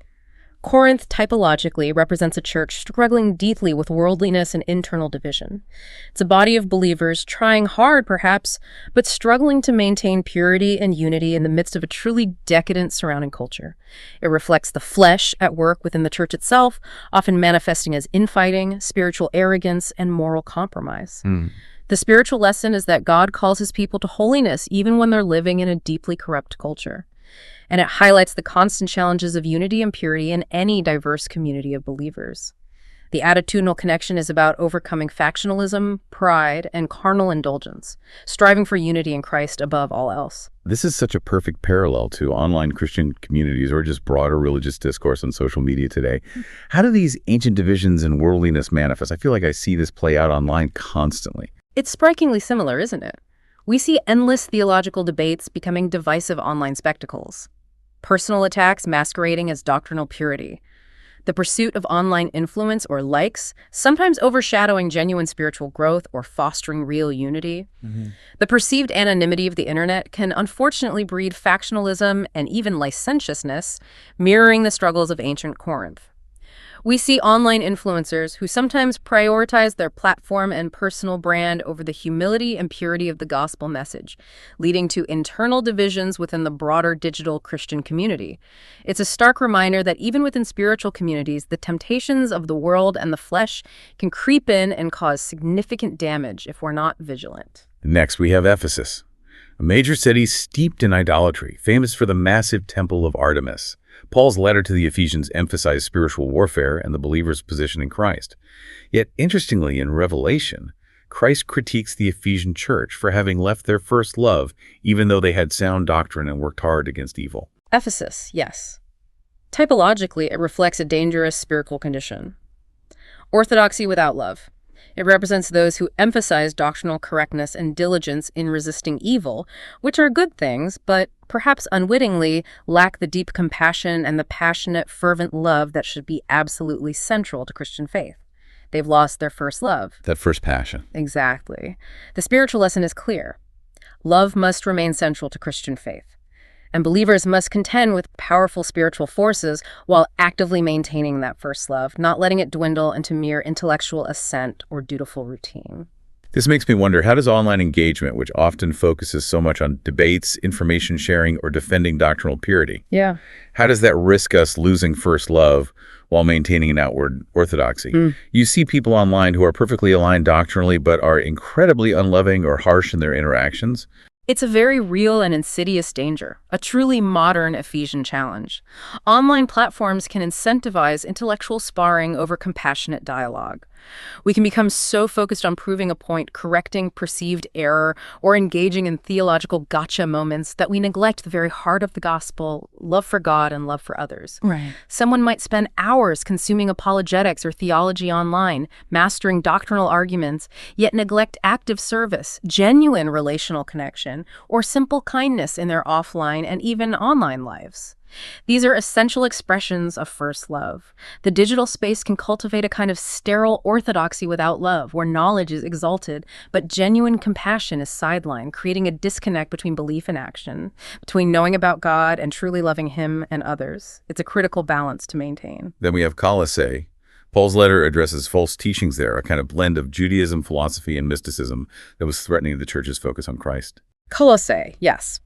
S1: Corinth typologically represents a church struggling deeply with worldliness and internal division. It's a body of believers trying hard, perhaps, but struggling to maintain purity and unity in the midst of a truly decadent surrounding culture. It reflects the flesh at work within the church itself, often manifesting as infighting, spiritual arrogance, and moral compromise. The spiritual lesson is that God calls his people to holiness even when they're living in a deeply corrupt culture. And it highlights the constant challenges of unity and purity in any diverse community of believers. The attitudinal connection is about overcoming factionalism, pride, and carnal indulgence, striving for unity in Christ above all else.
S2: This is such a perfect parallel to online Christian communities or just broader religious discourse on social media today. How do these ancient divisions and worldliness manifest? I feel like I see this play out online constantly.
S1: It's strikingly similar, isn't it? We see endless theological debates becoming divisive online spectacles. Personal attacks masquerading as doctrinal purity. The pursuit of online influence or likes, sometimes overshadowing genuine spiritual growth or fostering real unity. The perceived anonymity of the internet can unfortunately breed factionalism and even licentiousness, mirroring the struggles of ancient Corinth. We see online influencers who sometimes prioritize their platform and personal brand over the humility and purity of the gospel message, leading to internal divisions within the broader digital Christian community. It's a stark reminder that even within spiritual communities, the temptations of the world and the flesh can creep in and cause significant damage if we're not vigilant.
S2: Next, we have Ephesus, a major city steeped in idolatry, famous for the massive temple of Artemis. Paul's letter to the Ephesians emphasized spiritual warfare and the believer's position in Christ. Yet, interestingly, in Revelation, Christ critiques the Ephesian church for having left their first love, even though they had sound doctrine and worked hard against evil.
S1: Ephesus, yes. Typologically, it reflects a dangerous spiritual condition. Orthodoxy without love. It represents those who emphasize doctrinal correctness and diligence in resisting evil, which are good things, but perhaps unwittingly lack the deep compassion and the passionate, fervent love that should be absolutely central to Christian faith. They've lost their first love.
S2: That first passion.
S1: Exactly. The spiritual lesson is clear. Love must remain central to Christian faith. And believers must contend with powerful spiritual forces while actively maintaining that first love, not letting it dwindle into mere intellectual assent or dutiful routine.
S2: This makes me wonder, how does online engagement, which often focuses so much on debates, information sharing, or defending doctrinal purity, how does that risk us losing first love while maintaining an outward orthodoxy? You see people online who are perfectly aligned doctrinally but are incredibly unloving or harsh in their interactions.
S1: It's a very real and insidious danger, a truly modern Ephesian challenge. Online platforms can incentivize intellectual sparring over compassionate dialogue. We can become so focused on proving a point, correcting perceived error, or engaging in theological gotcha moments that we neglect the very heart of the gospel, love for God and love for others.
S3: Right.
S1: Someone might spend hours consuming apologetics or theology online, mastering doctrinal arguments, yet neglect active service, genuine relational connection, or simple kindness in their offline and even online lives. These are essential expressions of first love. The digital space can cultivate a kind of sterile orthodoxy without love, where knowledge is exalted, but genuine compassion is sidelined, creating a disconnect between belief and action, between knowing about God and truly loving Him and others. It's a critical balance to maintain.
S2: Then we have Colossae. Paul's letter addresses false teachings there, a kind of blend of Judaism, philosophy, and mysticism that was threatening the church's focus on Christ.
S1: Colossae, yes.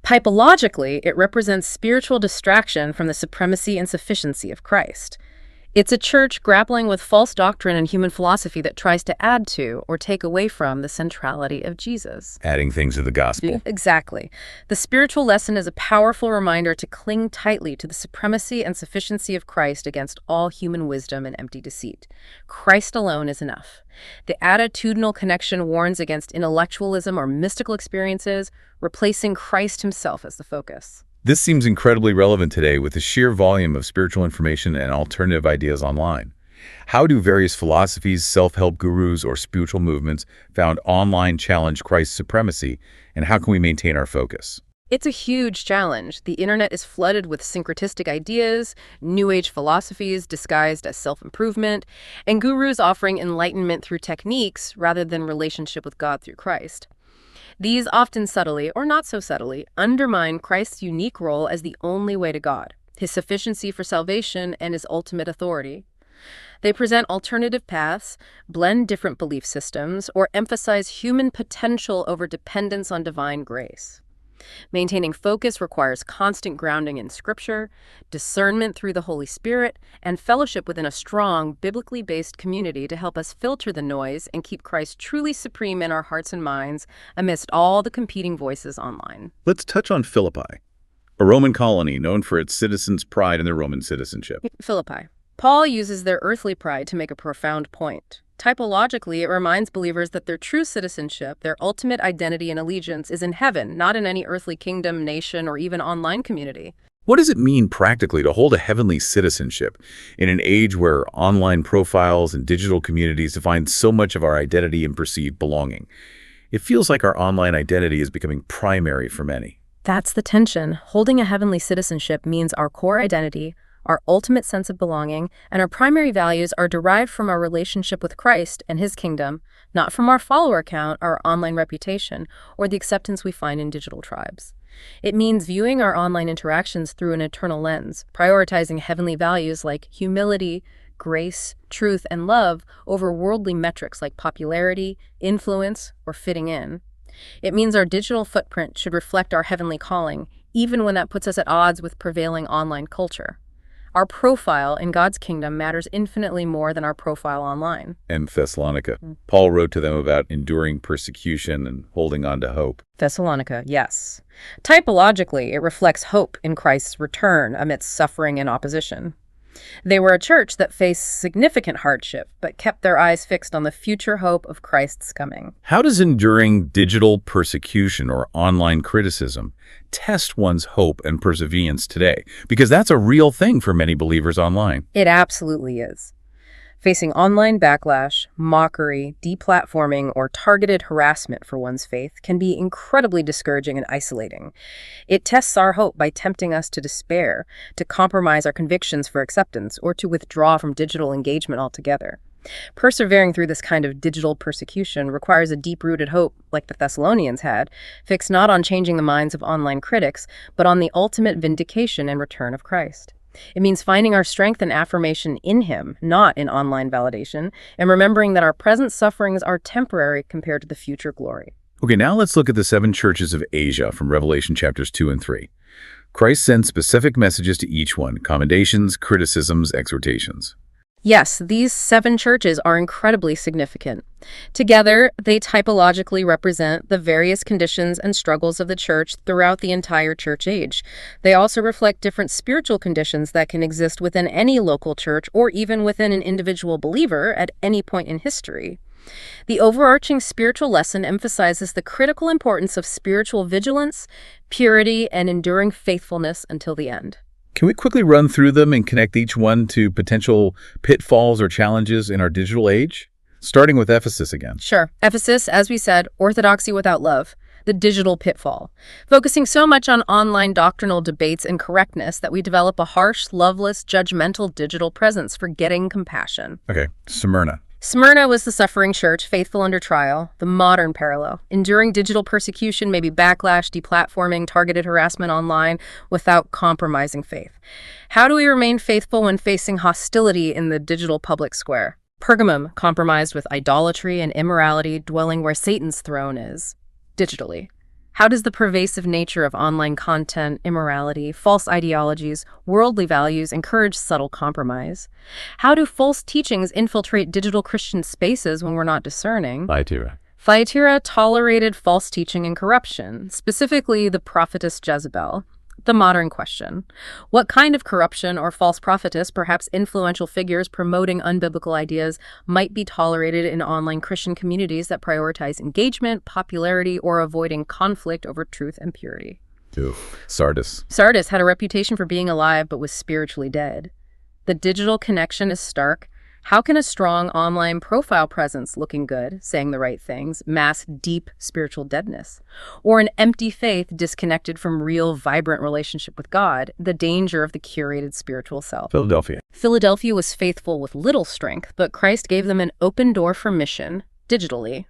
S1: Typologically, it represents spiritual distraction from the supremacy and sufficiency of Christ. It's a church grappling with false doctrine and human philosophy that tries to add to or take away from the centrality of Jesus.
S2: Adding things to the gospel.
S1: Exactly. The spiritual lesson is a powerful reminder to cling tightly to the supremacy and sufficiency of Christ against all human wisdom and empty deceit. Christ alone is enough. The attitudinal connection warns against intellectualism or mystical experiences, replacing Christ himself as the focus.
S2: This seems incredibly relevant today with the sheer volume of spiritual information and alternative ideas online. How do various philosophies, self-help gurus, or spiritual movements found online challenge Christ's supremacy, and how can we maintain our focus?
S1: It's a huge challenge. The internet is flooded with syncretistic ideas, New Age philosophies disguised as self-improvement, and gurus offering enlightenment through techniques rather than relationship with God through Christ. These often subtly, or not so subtly, undermine Christ's unique role as the only way to God, his sufficiency for salvation, and his ultimate authority. They present alternative paths, blend different belief systems, or emphasize human potential over dependence on divine grace. Maintaining focus requires constant grounding in Scripture, discernment through the Holy Spirit, and fellowship within a strong, biblically based community to help us filter the noise and keep Christ truly supreme in our hearts and minds amidst all the competing voices online.
S2: Let's touch on Philippi, a Roman colony known for its citizens' pride in their Roman citizenship.
S1: Philippi. Paul uses their earthly pride to make a profound point. Typologically, it reminds believers that their true citizenship, their ultimate identity and allegiance, is in heaven, not in any earthly kingdom, nation, or even online community.
S2: What does it mean practically to hold a heavenly citizenship in an age where online profiles and digital communities define so much of our identity and perceived belonging? It feels like our online identity is becoming primary for many.
S1: That's the tension. Holding a heavenly citizenship means our core identity, our ultimate sense of belonging, and our primary values are derived from our relationship with Christ and his kingdom, not from our follower count, our online reputation, or the acceptance we find in digital tribes. It means viewing our online interactions through an eternal lens, prioritizing heavenly values like humility, grace, truth, and love over worldly metrics like popularity, influence, or fitting in. It means our digital footprint should reflect our heavenly calling, even when that puts us at odds with prevailing online culture. Our profile in God's kingdom matters infinitely more than our profile online.
S2: And Thessalonica. Paul wrote to them about enduring persecution and holding on to hope.
S1: Thessalonica, yes. Typologically, it reflects hope in Christ's return amidst suffering and opposition. They were a church that faced significant hardship, but kept their eyes fixed on the future hope of Christ's coming.
S2: How does enduring digital persecution or online criticism test one's hope and perseverance today? Because that's a real thing for many believers online.
S1: It absolutely is. Facing online backlash, mockery, deplatforming, or targeted harassment for one's faith can be incredibly discouraging and isolating. It tests our hope by tempting us to despair, to compromise our convictions for acceptance, or to withdraw from digital engagement altogether. Persevering through this kind of digital persecution requires a deep-rooted hope, like the Thessalonians had, fixed not on changing the minds of online critics, but on the ultimate vindication and return of Christ. It means finding our strength and affirmation in him, not in online validation, and remembering that our present sufferings are temporary compared to the future glory.
S2: Okay, now let's look at the 7 churches of Asia from Revelation chapters 2 and 3. Christ sends specific messages to each one: commendations, criticisms, exhortations.
S1: Yes, these 7 churches are incredibly significant. Together, they typologically represent the various conditions and struggles of the church throughout the entire church age. They also reflect different spiritual conditions that can exist within any local church or even within an individual believer at any point in history. The overarching spiritual lesson emphasizes the critical importance of spiritual vigilance, purity, and enduring faithfulness until the end.
S2: Can we quickly run through them and connect each one to potential pitfalls or challenges in our digital age? Starting with Ephesus again.
S1: Sure. Ephesus, as we said, orthodoxy without love, the digital pitfall. Focusing so much on online doctrinal debates and correctness that we develop a harsh, loveless, judgmental digital presence, forgetting compassion.
S2: Okay, Smyrna.
S1: Smyrna was the suffering church, faithful under trial, the modern parallel, enduring digital persecution, maybe backlash, deplatforming, targeted harassment online, without compromising faith. How do we remain faithful when facing hostility in the digital public square? Pergamum, compromised with idolatry and immorality, dwelling where Satan's throne is, digitally. How does the pervasive nature of online content, immorality, false ideologies, worldly values encourage subtle compromise? How do false teachings infiltrate digital Christian spaces when we're not discerning?
S2: Thyatira.
S1: Thyatira tolerated false teaching and corruption, specifically the prophetess Jezebel. The modern question: what kind of corruption or false prophetess, perhaps influential figures promoting unbiblical ideas, might be tolerated in online Christian communities that prioritize engagement, popularity, or avoiding conflict over truth and purity?
S2: Ooh. Sardis.
S1: Sardis had a reputation for being alive but was spiritually dead. The digital connection is stark. How can a strong online profile presence, looking good, saying the right things, mask deep spiritual deadness? Or an empty faith disconnected from real, vibrant relationship with God, the danger of the curated spiritual self?
S2: Philadelphia.
S1: Philadelphia was faithful with little strength, but Christ gave them an open door for mission, digitally.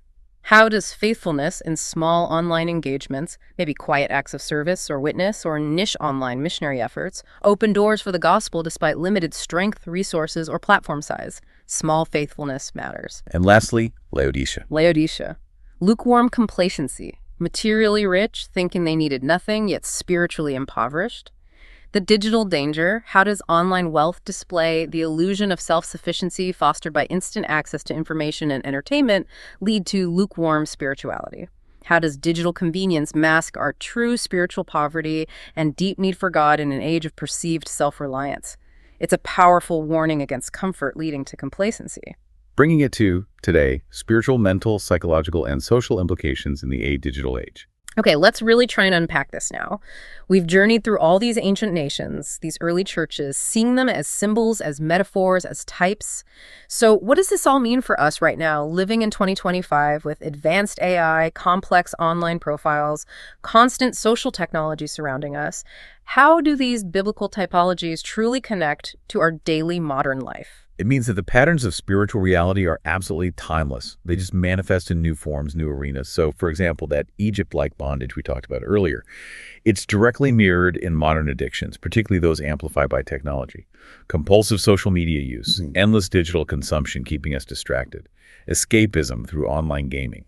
S1: How does faithfulness in small online engagements, maybe quiet acts of service or witness or niche online missionary efforts, open doors for the gospel despite limited strength, resources, or platform size? Small faithfulness matters.
S2: And lastly, Laodicea.
S1: Laodicea. Lukewarm complacency. Materially rich, thinking they needed nothing, yet spiritually impoverished. The digital danger. How does online wealth display the illusion of self-sufficiency fostered by instant access to information and entertainment lead to lukewarm spirituality? How does digital convenience mask our true spiritual poverty and deep need for God in an age of perceived self-reliance? It's a powerful warning against comfort leading to complacency.
S2: Bringing it to, today, spiritual, mental, psychological, and social implications in the digital age.
S1: Okay, let's really try and unpack this now. We've journeyed through all these ancient nations, these early churches, seeing them as symbols, as metaphors, as types. So what does this all mean for us right now, living in 2025 with advanced AI, complex online profiles, constant social technology surrounding us? How do these biblical typologies truly connect to our daily modern life?
S2: It means that the patterns of spiritual reality are absolutely timeless. They just manifest in new forms, new arenas. So, for example, that Egypt-like bondage we talked about earlier, it's directly mirrored in modern addictions, particularly those amplified by technology. Compulsive social media use, endless digital consumption keeping us distracted, escapism through online gaming.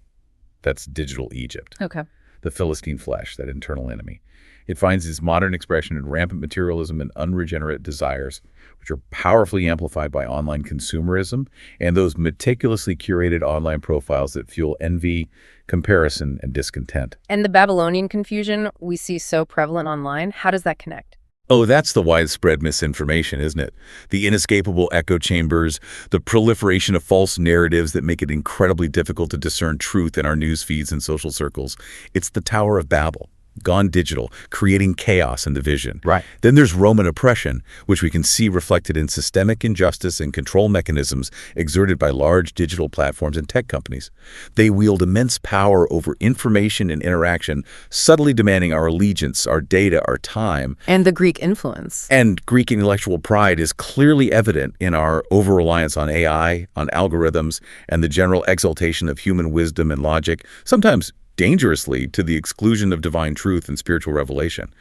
S2: That's digital Egypt.
S1: Okay.
S2: The Philistine flesh, that internal enemy. It finds its modern expression in rampant materialism and unregenerate desires, which are powerfully amplified by online consumerism and those meticulously curated online profiles that fuel envy, comparison, and discontent.
S1: And the Babylonian confusion we see so prevalent online, how does that connect?
S2: Oh, that's the widespread misinformation, isn't it? The inescapable echo chambers, the proliferation of false narratives that make it incredibly difficult to discern truth in our news feeds and social circles. It's the Tower of Babel, gone digital, creating chaos and division.
S4: Right.
S2: Then there's Roman oppression, which we can see reflected in systemic injustice and control mechanisms exerted by large digital platforms and tech companies. They wield immense power over information and interaction, subtly demanding our allegiance, our data, our time.
S1: And the Greek influence.
S2: And Greek intellectual pride is clearly evident in our over-reliance on AI, on algorithms, and the general exaltation of human wisdom and logic, sometimes dangerously to the exclusion of divine truth and spiritual revelation.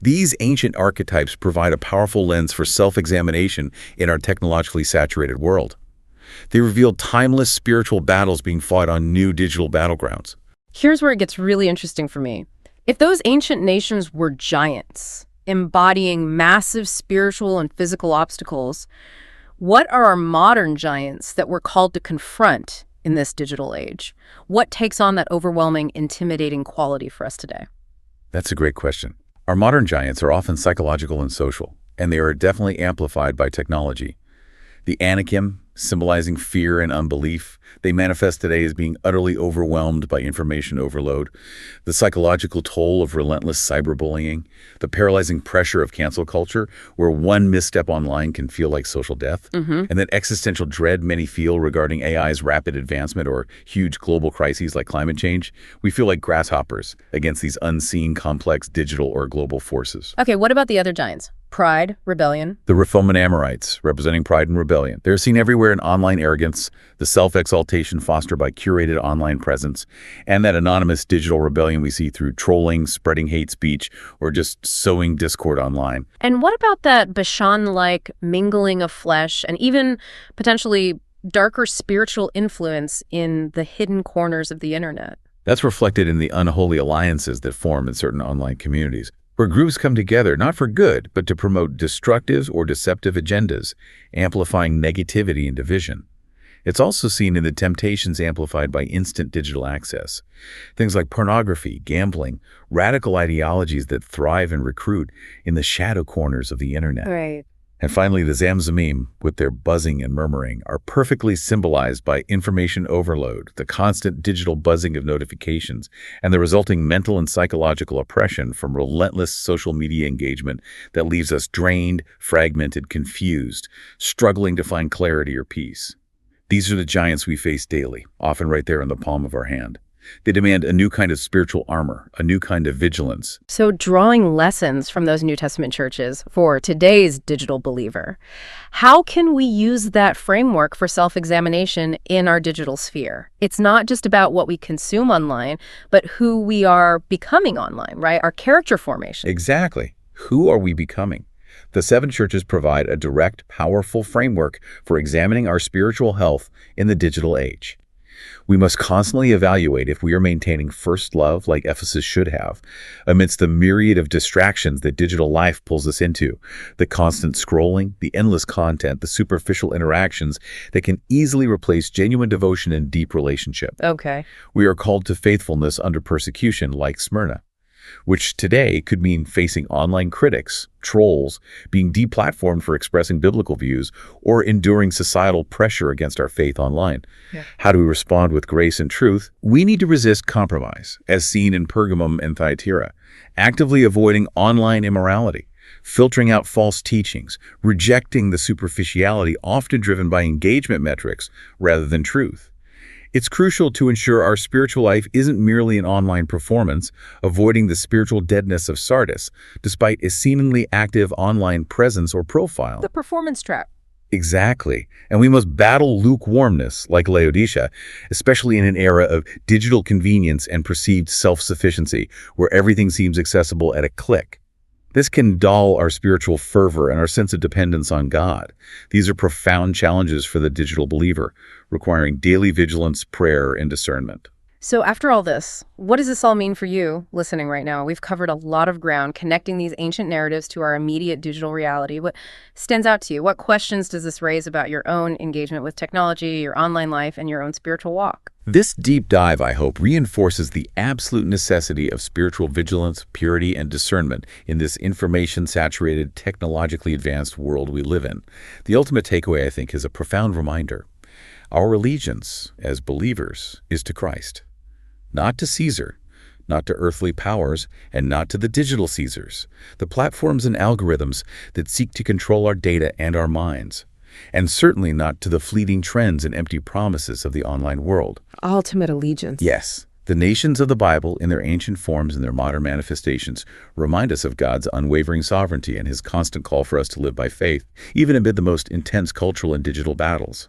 S2: These ancient archetypes provide a powerful lens for self-examination in our technologically saturated world. They reveal timeless spiritual battles being fought on new digital battlegrounds.
S1: Here's where it gets really interesting for me. If those ancient nations were giants, embodying massive spiritual and physical obstacles, what are our modern giants that we're called to confront in this digital age? What takes on that overwhelming, intimidating quality for us today?
S2: That's a great question. Our modern giants are often psychological and social, and they are definitely amplified by technology. The Anakim, symbolizing fear and unbelief, they manifest today as being utterly overwhelmed by information overload. The psychological toll of relentless cyberbullying, the paralyzing pressure of cancel culture, where one misstep online can feel like social death, and that existential dread many feel regarding AI's rapid advancement or huge global crises like climate change. We feel like grasshoppers against these unseen, complex digital or global forces.
S1: Okay, what about the other giants? Pride, rebellion.
S2: The Rephoman Amorites, representing pride and rebellion. They're seen everywhere in online arrogance, the self-exaltation fostered by curated online presence, and that anonymous digital rebellion we see through trolling, spreading hate speech, or just sowing discord online.
S1: And what about that Bashan-like mingling of flesh and even potentially darker spiritual influence in the hidden corners of the internet?
S2: That's reflected in the unholy alliances that form in certain online communities, where groups come together not for good, but to promote destructive or deceptive agendas, amplifying negativity and division. It's also seen in the temptations amplified by instant digital access. Things like pornography, gambling, radical ideologies that thrive and recruit in the shadow corners of the internet.
S1: Right.
S2: And finally, the Zamzamim, with their buzzing and murmuring, are perfectly symbolized by information overload, the constant digital buzzing of notifications, and the resulting mental and psychological oppression from relentless social media engagement that leaves us drained, fragmented, confused, struggling to find clarity or peace. These are the giants we face daily, often right there in the palm of our hand. They demand a new kind of spiritual armor, a new kind of vigilance.
S1: So drawing lessons from those New Testament churches for today's digital believer, how can we use that framework for self-examination in our digital sphere? It's not just about what we consume online, but who we are becoming online, right? Our character formation.
S2: Exactly. Who are we becoming? The 7 churches provide a direct, powerful framework for examining our spiritual health in the digital age. We must constantly evaluate if we are maintaining first love like Ephesus should have, amidst the myriad of distractions that digital life pulls us into, the constant scrolling, the endless content, the superficial interactions that can easily replace genuine devotion and deep relationship.
S1: Okay.
S2: We are called to faithfulness under persecution like Smyrna, which today could mean facing online critics, trolls, being deplatformed for expressing biblical views, or enduring societal pressure against our faith online.
S1: Yeah.
S2: How do we respond with grace and truth? We need to resist compromise, as seen in Pergamum and Thyatira, actively avoiding online immorality, filtering out false teachings, rejecting the superficiality often driven by engagement metrics rather than truth. It's crucial to ensure our spiritual life isn't merely an online performance, avoiding the spiritual deadness of Sardis, despite a seemingly active online presence or profile.
S1: The performance trap.
S2: Exactly. And we must battle lukewarmness, like Laodicea, especially in an era of digital convenience and perceived self-sufficiency, where everything seems accessible at a click. This can dull our spiritual fervor and our sense of dependence on God. These are profound challenges for the digital believer, requiring daily vigilance, prayer, and discernment.
S1: So after all this, what does this all mean for you listening right now? We've covered a lot of ground connecting these ancient narratives to our immediate digital reality. What stands out to you? What questions does this raise about your own engagement with technology, your online life, and your own spiritual walk?
S2: This deep dive, I hope, reinforces the absolute necessity of spiritual vigilance, purity, and discernment in this information-saturated, technologically advanced world we live in. The ultimate takeaway, I think, is a profound reminder. Our allegiance, as believers, is to Christ. Not to Caesar, not to earthly powers, and not to the digital Caesars, the platforms and algorithms that seek to control our data and our minds, and certainly not to the fleeting trends and empty promises of the online world.
S3: Ultimate allegiance.
S2: Yes, the nations of the Bible, in their ancient forms and their modern manifestations, remind us of God's unwavering sovereignty and his constant call for us to live by faith, even amid the most intense cultural and digital battles.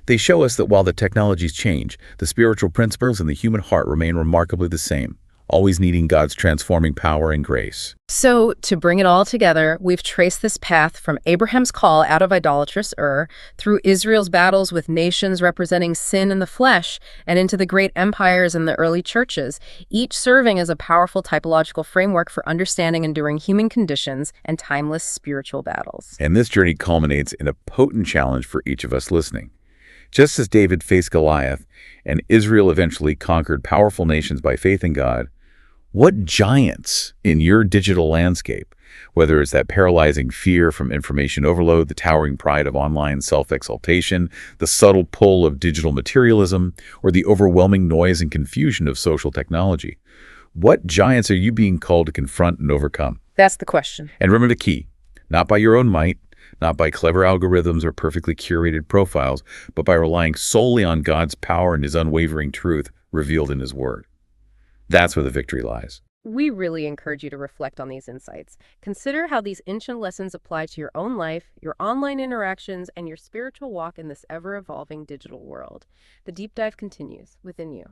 S2: They show us that while the technologies change, the spiritual principles and the human heart remain remarkably the same, always needing God's transforming power and grace.
S1: So, to bring it all together, we've traced this path from Abraham's call out of idolatrous Ur, through Israel's battles with nations representing sin in the flesh, and into the great empires and the early churches, each serving as a powerful typological framework for understanding enduring human conditions and timeless spiritual battles.
S2: And this journey culminates in a potent challenge for each of us listening. Just as David faced Goliath and Israel eventually conquered powerful nations by faith in God, what giants in your digital landscape, whether it's that paralyzing fear from information overload, the towering pride of online self-exaltation, the subtle pull of digital materialism, or the overwhelming noise and confusion of social technology, what giants are you being called to confront and overcome?
S1: That's the question.
S2: And remember the key, not by your own might, not by clever algorithms or perfectly curated profiles, but by relying solely on God's power and his unwavering truth revealed in his word. That's where the victory lies.
S1: We really encourage you to reflect on these insights. Consider how these ancient lessons apply to your own life, your online interactions, and your spiritual walk in this ever-evolving digital world. The deep dive continues within you.